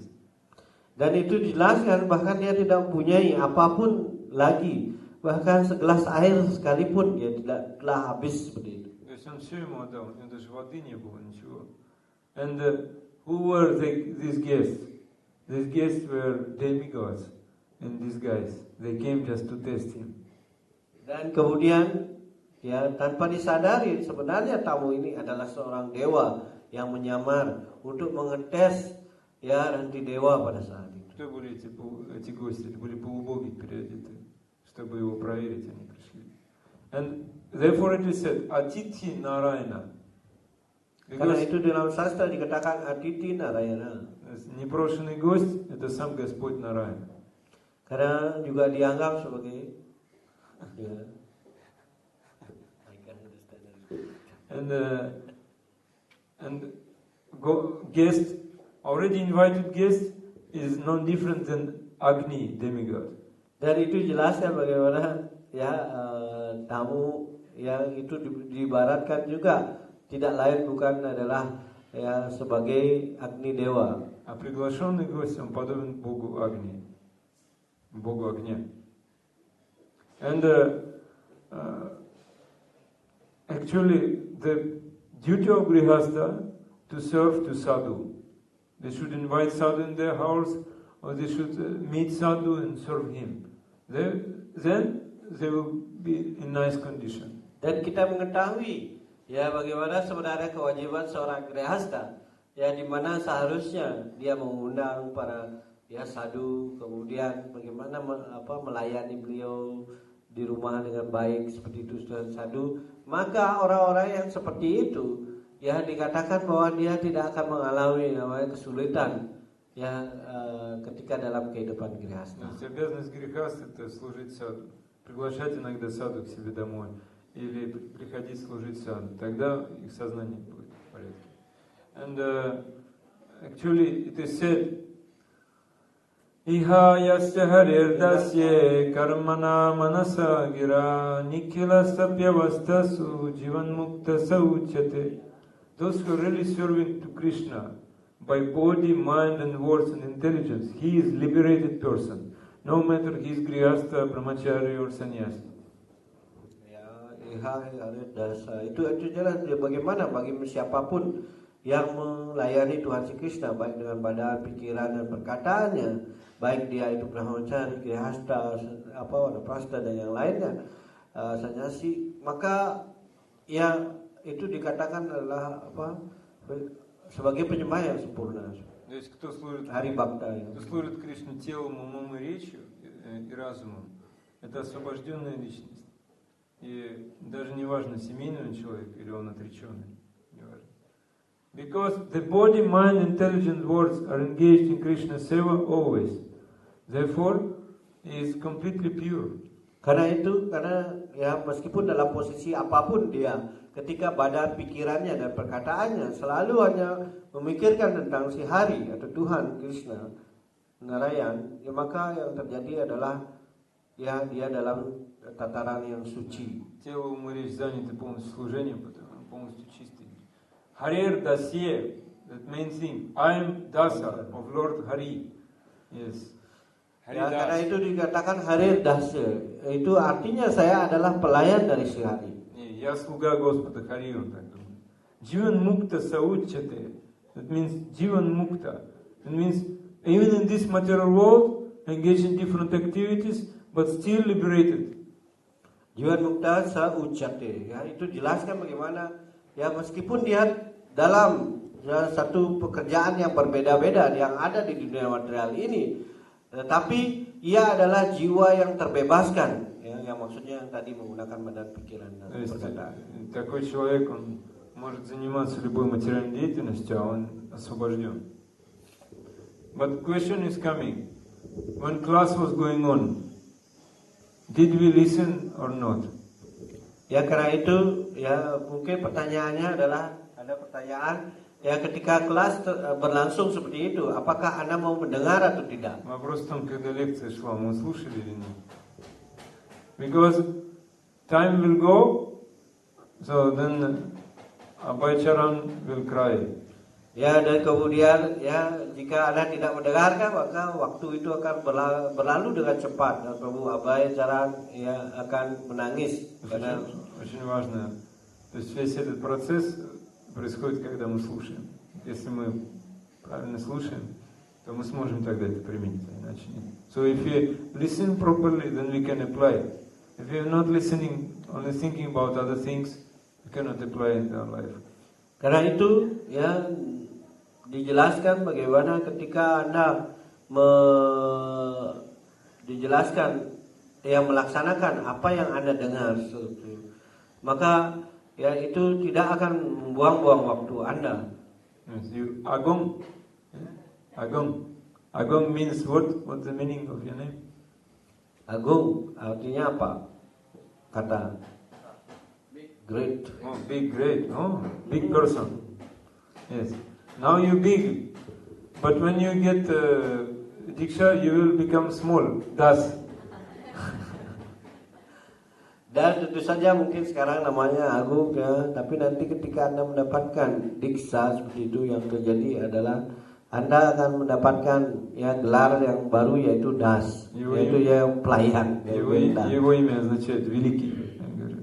Dan itu dijelaskan bahkan dia tidak mempunyai apapun lagi, bahkan segelas air sekalipun dia telah habis seperti itu. То есть он все ему отдал, у него даже воды не было, ничего. And who were these guests? These guests were demigods in disguise. They came just to test him. Dan kemudian tanpa disadari sebenarnya tamu ini adalah seorang dewa yang menyamar untuk mengetes Ranti Dewa pada saat itu. Кто были эти гости? Это были полубоги переодетые, чтобы его проверить, они пришли. And therefore it is said, Atithi Narayana. Karena itu dalam sastra dikatakan Atithi Narayana. Непрошенный гость – это сам Господь Нараяна. Karena juga dianggap sebagai guest, already invited guest is no different than Agni, demigod. Dan itu jelaskan bagaimana tamu yang itu diibaratkan juga tidak lain bukan adalah sebagai Agni Dewa. А приглашенный гость, он подобен Богу Агни, Богу огня. And actually, the duty of Grihastha to serve to sadhu. They should invite sadhu in their house, or they should meet sadhu and serve him. Then they will be in nice condition. Dan kita mengetahui bagaimana sebenarnya kewajiban seorang grihastha ya di mana seharusnya dia mengundang para ya sadhu, kemudian bagaimana melayani beliau di rumah dengan baik seperti itu dan sadhu, maka orang-orang yang seperti itu ya dikatakan bahwa dia tidak akan mengalami kesulitan ya ketika dalam kehidupan То grihasta. есть обязанность грехаста – это служить саду. Приглашать иногда саду к себе домой или приходить служить саду. Тогда их сознание будет в порядке. And actually it is said, Iha yasya harirdasya karmana manasa gira nikila sapyavastasu jivan mukta sauchate. Those who are really serving to Krishna by body, mind and words and intelligence, he is liberated person, no matter he is grihastha, brahmachari or sannyasi. Ya, dasa itu jelas bagaimana bagi siapapun yang melayani Tuhan Si Krishna baik dengan badan, pikiran dan perkataannya, baik dia itu brahmachari, grihasta, wanaprastha dan yang lainnya, sannyasi, maka ya itu dikatakan adalah sebagai penyembah yang sempurna. То есть кто служит Krishna телом, умом и речью и разумом, это освобожденная личность. И даже не важно, семейный он человек или он отреченный, не важно. Because the body, mind, intelligent words are engaged in Krishna seva always. Therefore, he is completely pure. Karena ya meskipun dalam posisi apapun dia, ketika badan, pikirannya dan perkataannya selalu hanya memikirkan tentang si Hari atau Tuhan Krishna Narayan, ya maka yang terjadi adalah ya dia dalam tataran yang suci. Тело, ум и речь заняты полностью служением, потому он полностью чистый. Harir dasye, that main thing. I am dasa of Lord Hari. Yes. Ya, karena itu dikatakan Harir dasya. Itu artinya saya adalah pelayan dari si Hari. Я слуга Господа Хари, он так думает. Jivan mukta sauchate. That means Jivan mukta. That means even in this material world, engaged in different activities, but still liberated. Jivan mukta sauchate. Ya, itu jelaskan bagaimana ya meskipun dia dalam satu pekerjaan yang berbeda-beda yang ada di dunia material ini, tetapi ia adalah jiwa yang terbebaskan. Yang maksudnya yang tadi menggunakan badan, pikiran dan perkataan. Такой человек, он может заниматься любой материальной деятельностью, а он освобожден. But question is coming. When class was going on, did we listen or not? Ya karena itu ya mungkin pertanyaannya adalah ada pertanyaan ya ketika kelas berlangsung seperti itu, apakah Anda mau mendengar atau tidak? Вопрос в том, когда лекция шла, мы слушали или нет? Because time will go, so then Abhay Charan will cry. Ya dan kemudian ya jika Anda tidak mendengarkan maka waktu itu akan berlalu dengan cepat dan Prabhu Abhay Charan ya akan menangis. Karena очень важно. То есть весь этот процесс происходит, когда мы слушаем. Если мы правильно слушаем, то мы сможем тогда это применить, иначе нет. So if we listen properly, then we can apply. If we are not listening, only thinking about other things, we cannot apply it in our life. Karena itu ya dijelaskan bagaimana ketika Anda dijelaskan yang melaksanakan apa yang Anda dengar, maka ya itu tidak akan membuang-buang waktu Anda. Yes, Agong means what? What's the meaning of your name? Agung artinya apa? Kata great. Oh, big, great. Oh, big person. Yes. Now you big, but when you get diksha, you will become small. Das. Dan tentu saja mungkin sekarang namanya agung ya, tapi nanti ketika Anda mendapatkan diksa seperti itu, yang terjadi adalah Anda akan mendapatkan ya gelar yang baru yaitu das, yaitu yang pelayan. Его имя означает великий.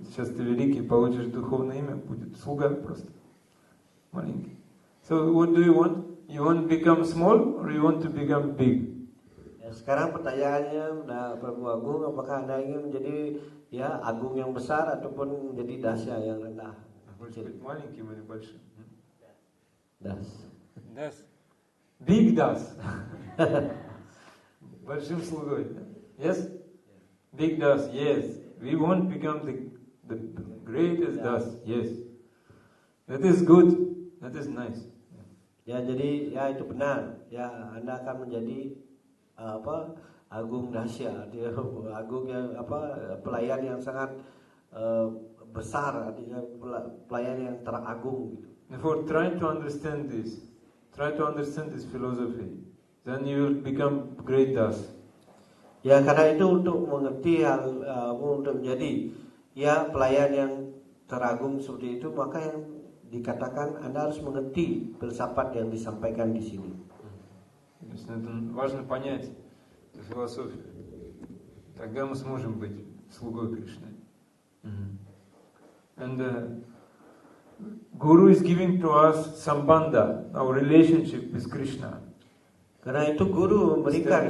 Сейчас ты великий, получишь духовное имя, будет слуга просто маленький. So what do you want? You want to become small or you want to become big? Ya, sekarang pertanyaannya, Prabu Agung, apakah Anda ingin menjadi ya agung yang besar ataupun menjadi dasya yang rendah? Хочешь быть маленьким или большим? Das. Das. Big das. Большим слугой. Yes? Big das, yes. We won't become the greatest das, yes. That is good. That is nice. Ya, jadi ya itu benar. Ya, Anda akan menjadi agung dahsyat, agung yang pelayan yang sangat besar, artinya pelayan yang teragung gitu. Therefore, try to understand this philosophy. Then you will become great das. Ya, karena itu untuk mengerti untuk menjadi ya pelayan yang teragung seperti itu, maka yang dikatakan Anda harus mengerti filsafat yang disampaikan di sini. Это важно понять эту философию. Тогда мы сможем быть слугой Кришны. And Guru is giving to us sambandha, our relationship with Krishna. Karena itu guru memberikan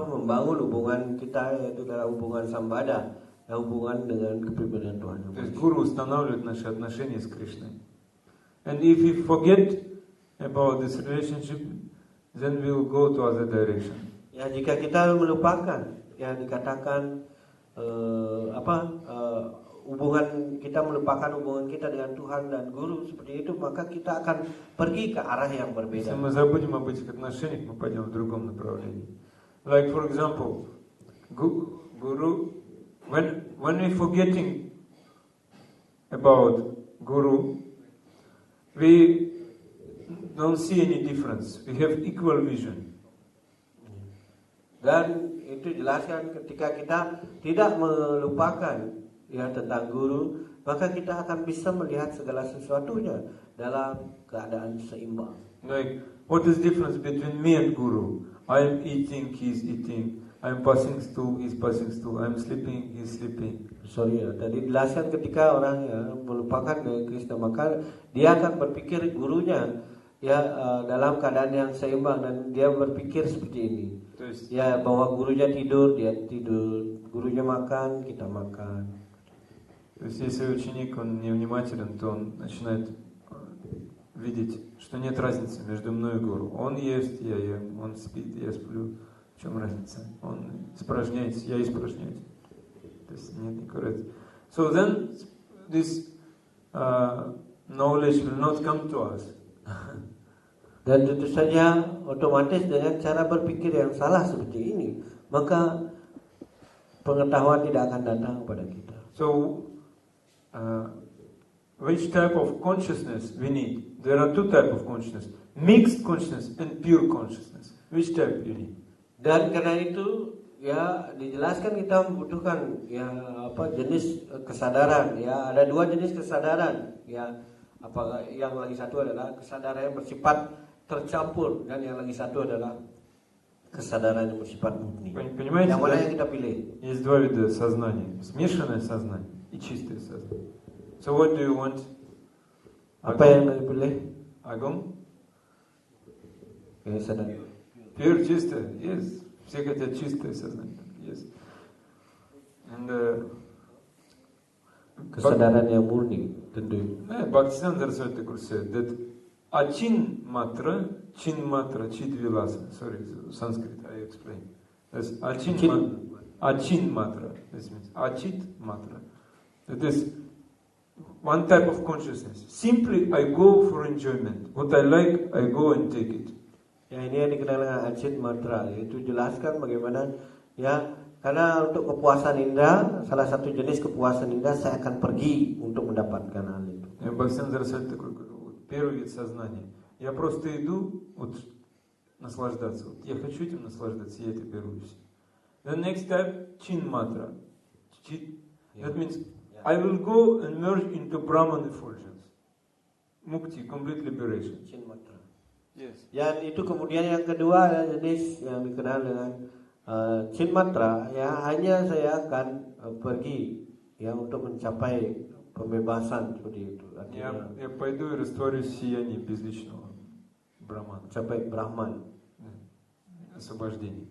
membangun hubungan kita, yaitu dalam hubungan sambada, hubungan dengan kepribadian Tuhan. То есть Guru устанавливает наши отношения с Кришной. And if we forget about this relationship, then we will go to other direction. Ya, jika kita melupakan, ya dikatakan hubungan kita melupakan hubungan kita dengan Tuhan dan Guru seperti itu, maka kita akan pergi ke arah yang berbeda. Если мы забудем об этих отношениях, мы пойдем в другом направлении. Like for example, Guru, when we forgetting about Guru, we don't see any difference. We have equal vision. Dan itu jelaskan ketika kita tidak melupakan ya tentang Guru, maka kita akan bisa melihat segala sesuatunya dalam keadaan seimbang. Like, what is difference between me and Guru? I am eating, he is eating. I am passing stool, he is passing stool. I am sleeping, he is sleeping. Sorry ya, tadi jelaskan ketika orang ya melupakan Gaya Krishna, maka dia akan berpikir gurunya ya dalam keadaan yang seimbang, dan dia berpikir seperti ini. Ya, bahwa gurunya tidur, dia tidur. Gurunya makan, kita makan. То есть, если ученик, он невнимателен, то он начинает видеть, что нет разницы между мной и Гуру. Он ест, я ем, он спит, я сплю. В чем разница? Он испражняется, я испражняюсь. То есть, нет никакой разницы. So then, this knowledge will not come to us. Dan tentu saja otomatis dengan cara berpikir yang salah seperti ini, maka pengetahuan tidak akan datang kepada kita. So, which type of consciousness we need? There are two types of consciousness: mixed consciousness and pure consciousness. Which type you need? Dan karena itu ya dijelaskan kita membutuhkan ya jenis kesadaran. Ya, ada dua jenis kesadaran. Ya, yang lagi satu adalah kesadaran yang bersifat tercampur, dan yang lagi satu adalah kesadaran yang bersifat murni. Понимаете, yang mana yang kita pilih? Есть два вида сознания: смешанное сознание и чистое сознание. So what do you want? Apa yang dipilih? Агом? Kesadaran. Pure, чистое? Yes. Все хотят чистое сознание. Yes. And kesadaran yang murni, tentu. Bhaktisiddhanta Saraswati Thakur said that Achin matra, chin matra, chit vilasa. Sorry, Sanskrit, I explain. That's achin matra. This means achit matra. That is one type of consciousness. Simply I go for enjoyment. What I like, I go and take it. Ya, ini yang dikenal dengan achin matra. Itu jelaskan bagaimana ya, karena untuk kepuasan indera, salah satu jenis kepuasan indera, saya akan pergi untuk mendapatkan hal itu. Bhaktisiddhanta Saraswati Thakur, первый вид сознания. Я просто иду наслаждаться. Я хочу этим наслаждаться, я это берусь. The next type, chin matra. That means I will go and merge into Brahman effulgence. Mukti, complete liberation. Chin matra. Yes. Dan itu kemudian yang kedua adalah jenis yang dikenal dengan chin matra. Ya, hanya saya akan pergi ya untuk mencapai pembebasan seperti itu. Я пойду и растворюсь в сиянии безличного Брахмана. Sampai Brahman. Освобождение.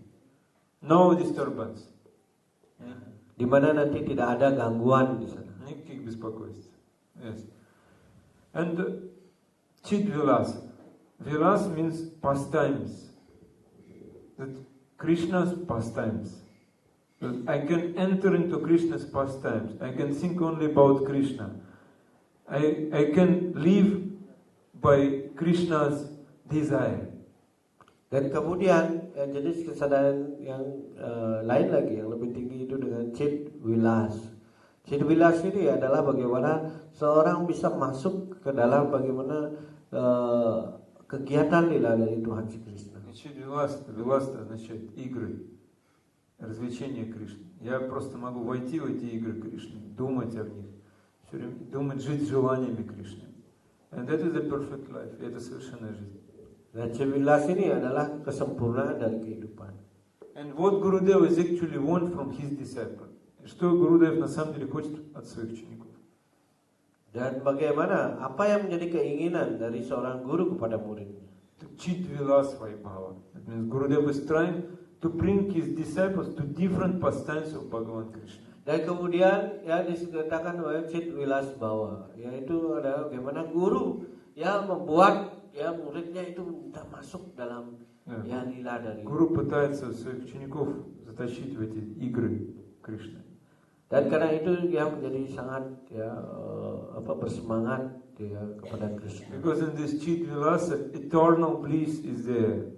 No disturbance. Di mana nanti tidak ada gangguan di sana. Никаких беспокойств. Yes. And Chit Vilasa. Vilas means pastimes. That Krishna's pastimes. That I can enter into Krishna's pastimes. I can think only about Krishna. I can live by Krishna's desire. Dan kemudian yang jenis kesadaran yang lain lagi yang lebih tinggi itu dengan Chit Vilas. Chit Vilas ini adalah bagaimana seorang bisa masuk ke dalam bagaimana kegiatan lila dari Tuhan Krishna. Чит Вилас означает игры, развлечения Кришны. Я просто могу войти в эти игры Кришны, думать о них, все время думать, жить желаниями Кришны. And that is the perfect life. Это совершенная жизнь. Dan Chit Vilas ini adalah kesempurnaan dari kehidupan. And what Gurudev is actually want from his disciple. Что Гурудев на самом деле хочет от своих учеников. Dan bagaimana, apa yang menjadi keinginan dari seorang guru kepada muridnya? To cheat Vilas Vaibhava. That means Gurudev is trying to bring his disciples to different pastimes of Bhagavan Krishna. Dan kemudian ya dikatakan bahwa Chit Vilas Bhawa, yaitu adalah bagaimana guru ya membuat ya muridnya itu minta masuk dalam ya lila dari. Гуру пытается своих учеников затащить в эти игры Кришны. Dan karena itu dia menjadi sangat ya bersemangat ya kepada Krishna. Because in this Chit Vilasa, eternal bliss is there.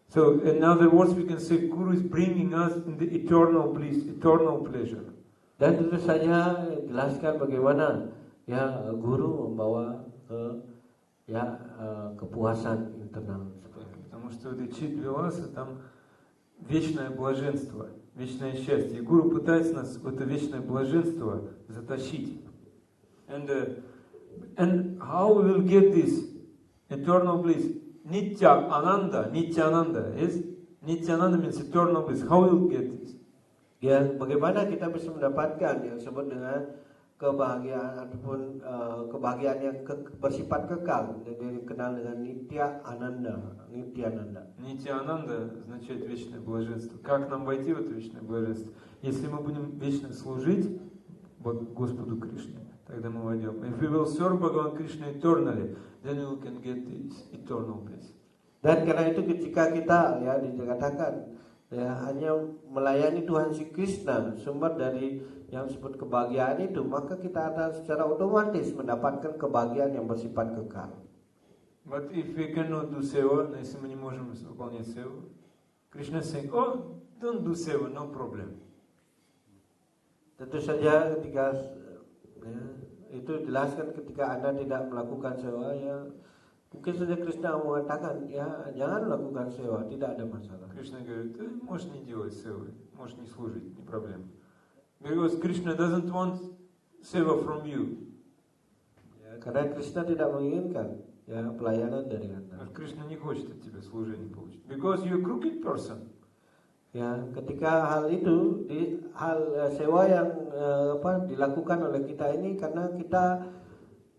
So in other words, we can say Guru is bringing us in the eternal bliss, eternal pleasure. Dan tentu saja jelaskan bagaimana ya guru membawa ke ya kepuasan internal. Потому что это Чит Виласа, там вечное блаженство, вечное счастье. И Гуру пытается нас в это вечное блаженство затащить. And how we will get this eternal bliss? Nitya Ananda, yes? Nitya Ananda means eternal bliss. How we will get this? Ya, bagaimana kita bisa mendapatkan yang disebut dengan kebahagiaan ataupun kebahagiaan yang bersifat kekal, yang dikenal dengan Nitya Ananda. Нитья Ананда означает вечное блаженство. Как нам войти в это вечное блаженство? Если мы будем вечно служить Господу Кришне, тогда мы войдем. If we will serve Bhagavan Krishna eternally, then we can get this eternal bliss. Dan karena itu ketika kita ya dikatakan ya hanya melayani Tuhan si Krishna, sumber dari yang disebut kebahagiaan itu, maka kita akan secara otomatis mendapatkan kebahagiaan yang bersifat kekal. But if we cannot do seva, если мы не можем выполнять севу, Krishna is saying, oh, don't do seva, no problem. Tentu saja ketika ya, itu jelaskan ketika Anda tidak melakukan sewa ya mungkin saja Krishna mengatakan ya jangan lakukan sewa, tidak ada masalah. Krishna говорит, ты можешь не делать севы, можешь не служить, не проблема. Because Krishna doesn't want seva from you. Ya, karena Krishna tidak menginginkan ya pelayanan dari Anda. Krishna не хочет от тебя служение получить. Because you're a crooked person. Ya, ketika hal itu hal sewa yang dilakukan oleh kita ini karena kita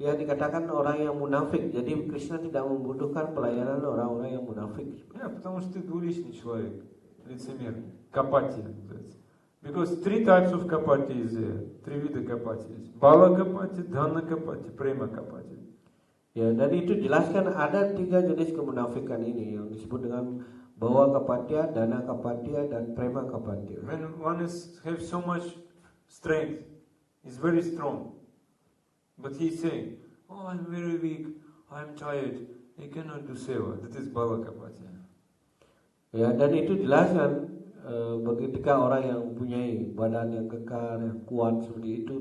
ya dikatakan orang yang munafik. Jadi Krishna tidak membutuhkan pelayanan orang-orang yang munafik. Ya, потому что ты двуличный человек, лицемерный, капатия называется. Because three types of kapati is there. Три вида капати есть. Бала капати, дана капати, према капати. Ya, dan itu jelaskan ada 3 jenis kemunafikan ini yang disebut dengan bawa kapatia, dana kapatia, dan prema kapatia. When one have so much strength, is very strong, but he's saying, "Oh, I'm very weak, I'm tired, I cannot do seva." That is bala kapatia. Ya, dan itu jelaskan ketika orang yang mempunyai badan yang kekar, yang kuat seperti itu.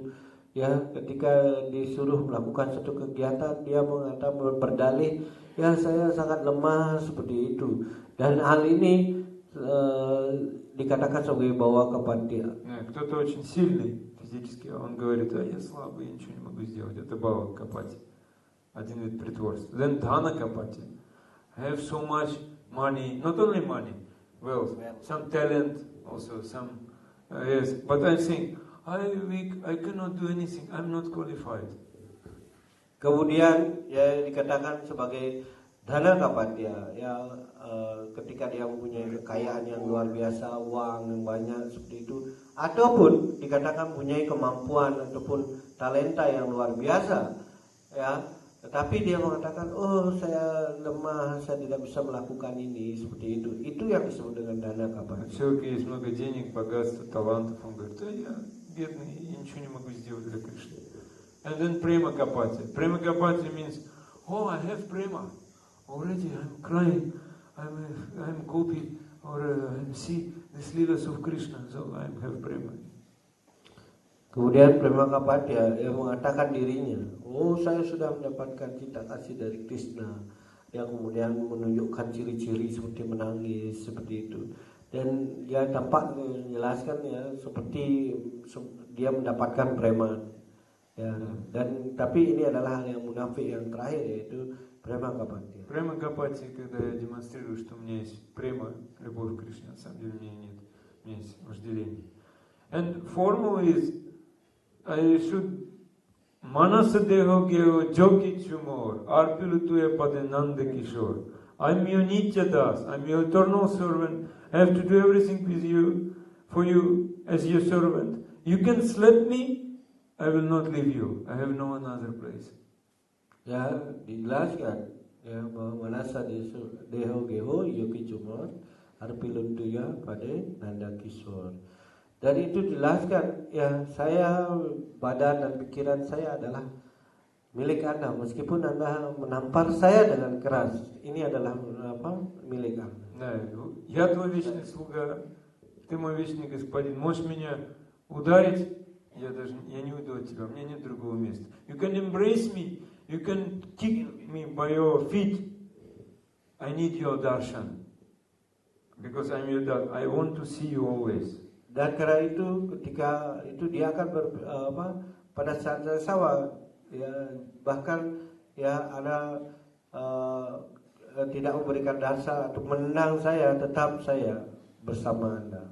Ya, ketika disuruh melakukan satu kegiatan, dia mengatakan berdalih, ya saya sangat lemah seperti itu. Dan hal ini dikatakan sebagai bawa kapatia. Кто-то очень сильный физически, он говорит, я слабый, я ничего не могу сделать. Это бава капати. Один вид притворства. Then dhana kapati. I have so much money, not only money, wealth, some talent, also some, yes, but I'm saying, I'm weak, I cannot do anything, I'm not qualified. Kemudian ya dikatakan sebagai dana kapatia, ya ketika dia mempunyai kekayaan yang luar biasa, uang yang banyak seperti itu, ataupun dikatakan mempunyai kemampuan ataupun talenta yang luar biasa, ya Tetapi dia mengatakan, oh saya lemah, saya tidak bisa melakukan ini, seperti itu. Itu yang disebut dengan dana У kapati. человека есть много денег, богатства, талантов. Он говорит, да я бедный, я ничего не могу сделать для Кришны. And then prema kapati. Prema kapati means, oh, I have prema. Already I'm crying, I'm gopi, or I'm see the leelas of Krishna, so I have prema. Kemudian prema kapati yang mengatakan dirinya, oh saya sudah mendapatkan cinta kasih dari Krishna. Yang kemudian menunjukkan ciri-ciri seperti menangis, seperti itu. Dan dia tampak menjelaskan ya seperti dia mendapatkan prema. Ya, dan tapi ini adalah hal yang munafik yang terakhir, yaitu prema kapati. Према капати, когда я демонстрирую, что у меня есть према, любовь к Кришне, на самом деле у меня нет, у меня есть вожделение. And formula is, I should manasa deho geo jogi chumor, arpilutuya pade nanda kishore. I'm your Nitya Das, I'm your eternal servant, I have to do everything with you, for you, as your servant. You can slap me, I will not leave you, I have no another place. Ya, dijelaskan ya bahwa manasa deho geho yogi cumor arpiluntuya pada nanda kishore. Dan itu dijelaskan ya, saya, badan dan pikiran saya adalah milik Anda, meskipun Anda menampar saya dengan keras. Ini adalah milik Anda. Да, я твой вечный слуга, ты мой вечный господин. Можешь меня ударить, я не уйду от тебя, у меня нет другого места. You can embrace me, you can kick me by your feet. I need your darshan, because I'm your dad. I want to see you always. Dan karena itu, ketika itu dia akan pada saat sawa ya, bahkan ya ada tidak memberikan dasar untuk menendang saya, tetap saya bersama Anda.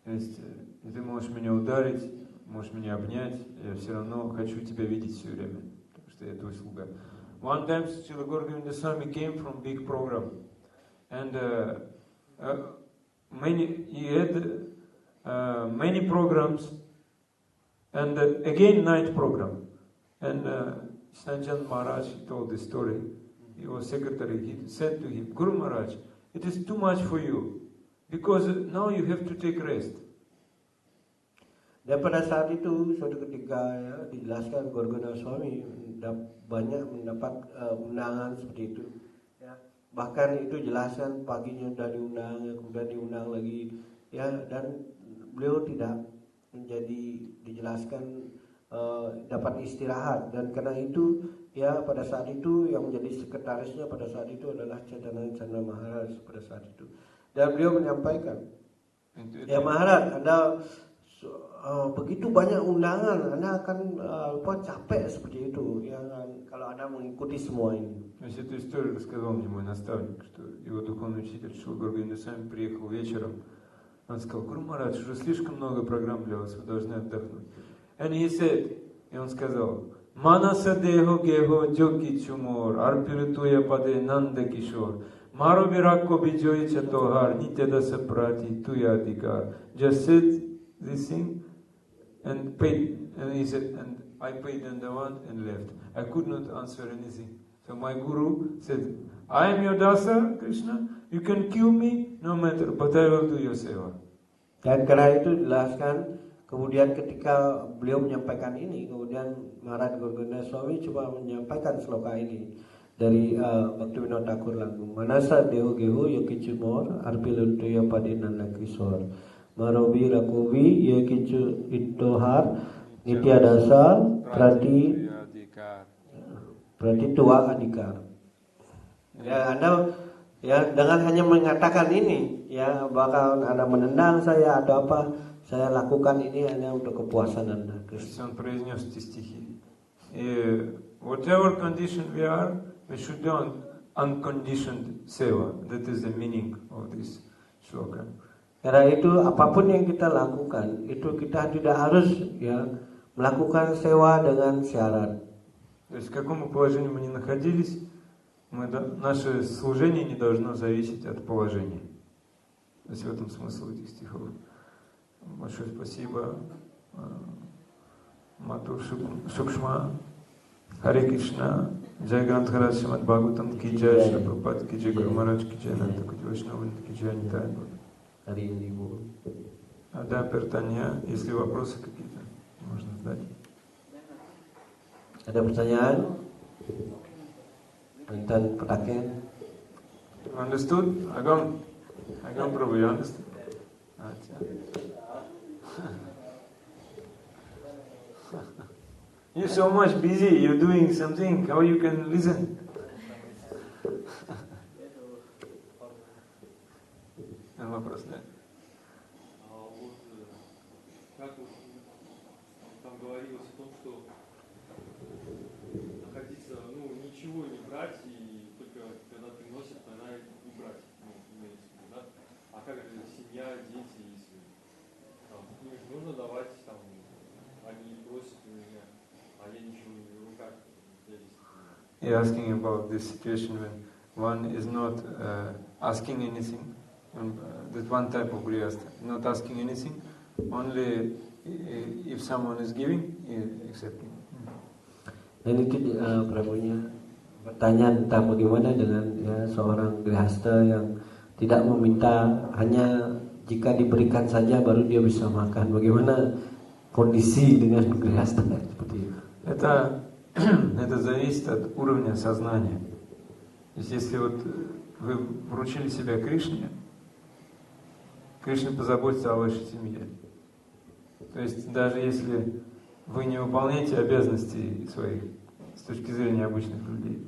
То есть ты можешь меня ударить, можешь меня обнять, я все равно хочу тебя видеть все время, потому что я твой слуга. One time Srila Gaura Govinda Swami came from big program, and he had many programs, and again night program. And Sanjan Maharaj told this story. He was secretary. He said to him, Guru Maharaj, it is too much for you, because now you have to take rest. Dan pada saat itu, suatu ketika ya, dijelaskan Gorgona Swami banyak mendapat undangan seperti itu. Ya, bahkan itu jelaskan paginya sudah diundang, ya, kemudian diundang lagi, ya, dan beliau tidak dijelaskan dapat istirahat, dan karena itu ya pada saat itu yang menjadi sekretarisnya pada saat itu adalah Chaitanya Chandra Maharaj pada saat itu, dan beliau menyampaikan, ya Maharaj, Anda begitu banyak undangan, Anda akan capek seperti itu ya kalau Anda mengikuti semua ini. Значит, эту историю рассказал мне мой наставник, что его духовный учитель Шрила Гаура Говинда Свами приехал вечером. Он сказал, Гуру Махарадж, уже слишком много программ для вас, вы должны отдохнуть. And he said, и он сказал, Манаса дехо гехо джоки чумор, арпиритуя паде нанда кишор, маро виракко биджои чатохар, нитядаса прати туя адикар. Just said this thing and paid, and he said, and I paid Dandavan and left. I could not answer anything. So my guru said, I am your dasa, Krishna, you can kill me, no matter, but I will do your seva. Dan karena itu dijelaskan, kemudian ketika beliau menyampaikan ini, kemudian Maharaj Gorgona Swami coba menyampaikan sloka ini dari Bhaktivinoda Thakur lagu. Manasa deho geho yokichumor arpiluntuya padinanda kisor. Marobi rakuvi yokichu itohar nityadasa prati tua adikar. Ya, Anda ya dengan hanya mengatakan ini, ya bakal Anda menendang saya atau apa, saya lakukan ini hanya untuk kepuasan Anda. Он произнес эти стихи. Whatever condition we are, we should do unconditioned seva. That is the meaning of this shloka. Karena itu apapun yang kita lakukan, itu kita tidak harus ya melakukan sewa dengan syarat. То есть в каком положении мы ни находились, наше служение не должно зависеть от положения. То есть в этом смысл этих стихов. Большое спасибо Мату Сукшма, Харе Кришна. Jai Granthara Srimad Bhagavatam ki jai, Srila Prabhupada ki jai, Guru Maharaj ki jai, Nanda Kuti Vaishnava ki jai, Нитая Гаур. Hari ini Bu. Да, Пертанья, если вопросы какие-то, можно задать. Ada pertanyaan? Tentang petaken? Understood? Agam Prabhu, you understood? You're so much busy, you're doing something, how you can listen? Вопрос, да? Как там говорилось о том, что находиться, ничего не брать, и только когда приносят, тогда и брать, имеется в виду, да? А как же семья, дети, если там, им же нужно давать, там, они просят у меня, а я ничего не беру, как я здесь понимаю? You're asking about this situation when one is not asking anything. There's one type of grihastha, not asking anything, only if someone is giving, accepting. Dan itu Prabunya pertanyaan tentang bagaimana dengan seorang grihastha yang tidak meminta, hanya jika diberikan saja baru dia bisa makan. Bagaimana kondisi dengan grihastha seperti itu? Это зависит от уровня сознания. То есть если вот вы вручили себя Кришне, Кришна позаботится о вашей семье. То есть даже если вы не выполняете обязанности своих с точки зрения обычных людей,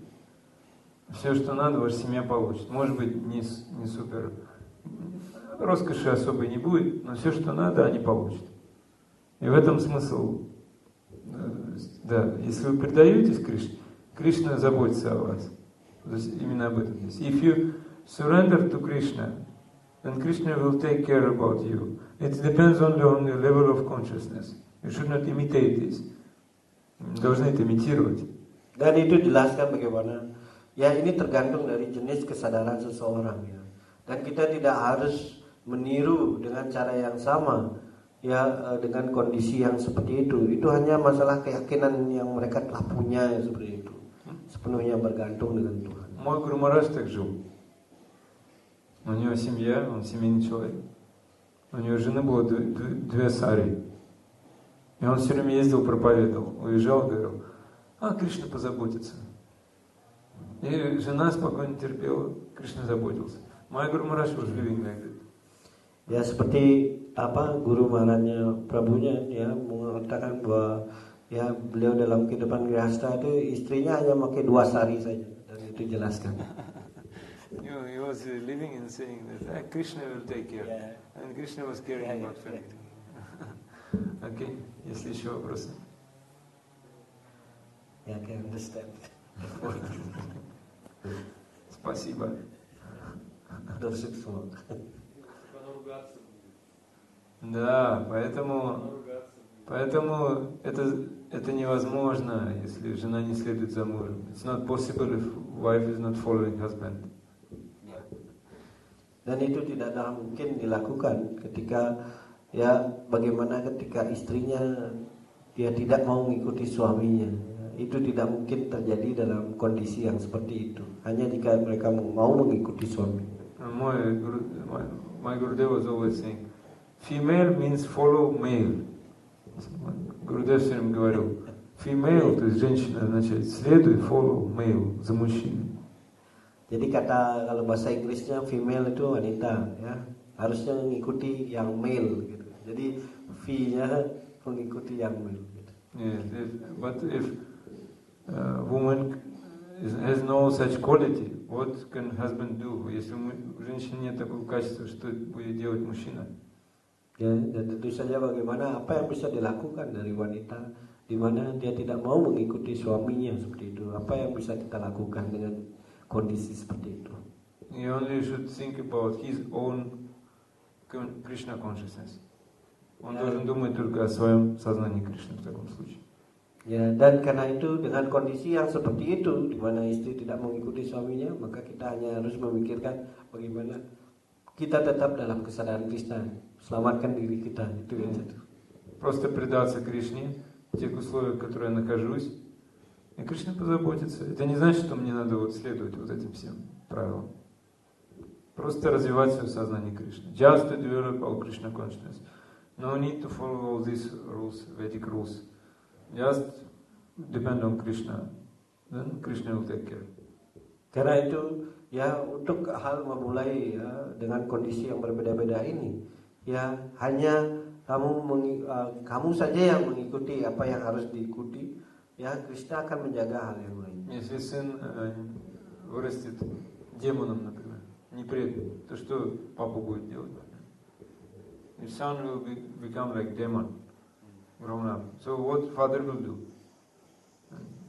все, что надо, ваша семья получит. Может быть, не супер, роскоши особой не будет, но все, что надо, они получат. И в этом смысл, да, если вы предаетесь Кришне, Кришна заботится о вас. То есть именно об этом. If you surrender to Krishna, then Krishna will take care about you. It depends only on your level of consciousness. You should not imitate this. Должны это имитировать. Dan itu jelaskan bagaimana. Ya ini tergantung dari jenis kesadaran seseorang ya. Dan kita tidak harus meniru dengan cara yang sama ya, dengan kondisi yang seperti itu. Itu hanya masalah keyakinan yang mereka telah punya seperti itu. Sepenuhnya bergantung dengan Tuhan. Мой Гуру Махарадж так жил. У него семья, он семейный человек. У него жена было две сари. И он все время ездил, проповедовал. Уезжал, говорил, Кришна позаботится. И жена спокойно терпела, Кришна заботился. My Guru Maharaj was living like that. Ya seperti Guru Maharajnya Prabunya ya mengatakan bahwa ya beliau dalam kehidupan grihastha itu istrinya hanya pakai 2 sari saja, dan itu jelaskan. He was living and saying that Krishna will take care, and Krishna was caring about family. Okay, если еще вопросы? I can understand. Спасибо. Дорсик смог. Да, поэтому это невозможно, если жена не следует за мужем. It's not possible if wife is not following husband. Dan itu tidaklah mungkin dilakukan ketika ya bagaimana ketika istrinya dia tidak mau mengikuti suaminya. Itu tidak mungkin terjadi dalam kondisi yang seperti itu. Hanya jika mereka mau mengikuti suami. My Gurudev was always saying, female means follow male. Gurudev все время говорил, female, то есть женщина означает следуй, follow male, за мужчиной. Jadi kalau bahasa Inggrisnya female itu wanita ya, harusnya mengikuti yang male gitu. Jadi V-nya mengikuti yang male gitu. Yes, but if woman has no such quality, what can husband do? Если у женщины нет такого качества, что будет делать мужчина? Ya, dan tentu saja bagaimana apa yang bisa dilakukan dari wanita di mana dia tidak mau mengikuti suaminya seperti itu. Apa yang bisa kita lakukan dengan kondisi seperti itu? He only should think about his own Krishna consciousness. Он должен думать только о своем сознании Кришны в таком случае. Ya, dan karena itu dengan kondisi yang seperti itu di mana istri tidak mengikuti suaminya, maka kita hanya harus memikirkan bagaimana kita tetap dalam kesadaran Krishna, selamatkan diri kita, itu yang satu. Просто предаться Кришне в тех условиях, в которых я нахожусь, И Кришна позаботится. Это не значит, что мне надо вот следовать вот этим всем правилам. Просто развивать свое сознание Кришны. Just to develop our Krishna consciousness. No need to follow all these rules, Vedic rules. Just depend on Krishna. Then Krishna will take care. Karena itu ya untuk hal memulai ya, dengan kondisi yang berbeda-beda ini, ya hanya kamu saja yang mengikuti apa yang harus diikuti. Ya Krishna akan menjaga hal yang lain. Если сын вырастет демоном, например, не предан, то что папа будет делать? Your son will become like demon, grown up. So what father will do?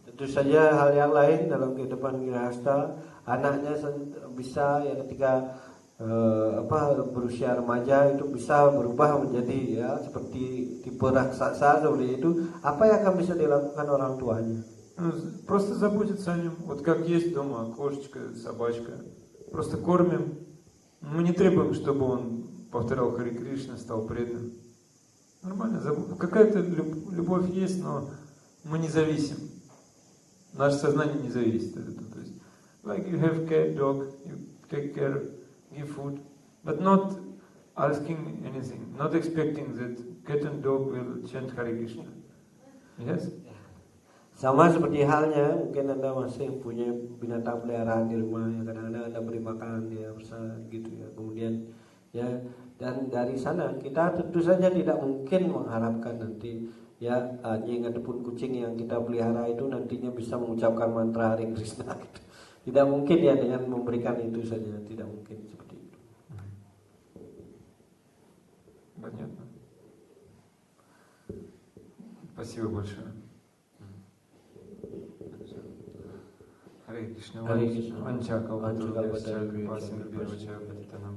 Tentu saja hal yang lain dalam kehidupan grihasta, anaknya bisa ya ketika berusia remaja itu bisa berubah menjadi ya seperti tipe raksasa seperti itu. Apa yang akan bisa dilakukan orang tuanya? Просто заботиться о нем. Вот как есть дома кошечка, собачка. Просто кормим. Мы не требуем, чтобы он повторял Хари Кришна, стал преданным. Нормально. Какая-то любовь есть, но мы не зависим. Наше сознание не зависит от этого. То есть, like you have cat, dog, you take care, give food, but not asking anything, not expecting that cat and dog will chant Hare Krishna. Yes? Sama seperti halnya mungkin Anda masih punya binatang peliharaan di rumah, ya kadang-kadang Anda beri makan dia besar gitu ya. Kemudian ya dan dari sana kita tentu saja tidak mungkin mengharapkan nanti ya anjing ataupun kucing yang kita pelihara itu nantinya bisa mengucapkan mantra Hare Krishna gitu. Tidak mungkin ya dengan memberikan itu saja, tidak mungkin seperti itu. Понятно. Спасибо большое. Харе Кришна. Харе Кришна. Ванча калпатарубхья, Ванча калпатарубхья, пасинабхья, патитанам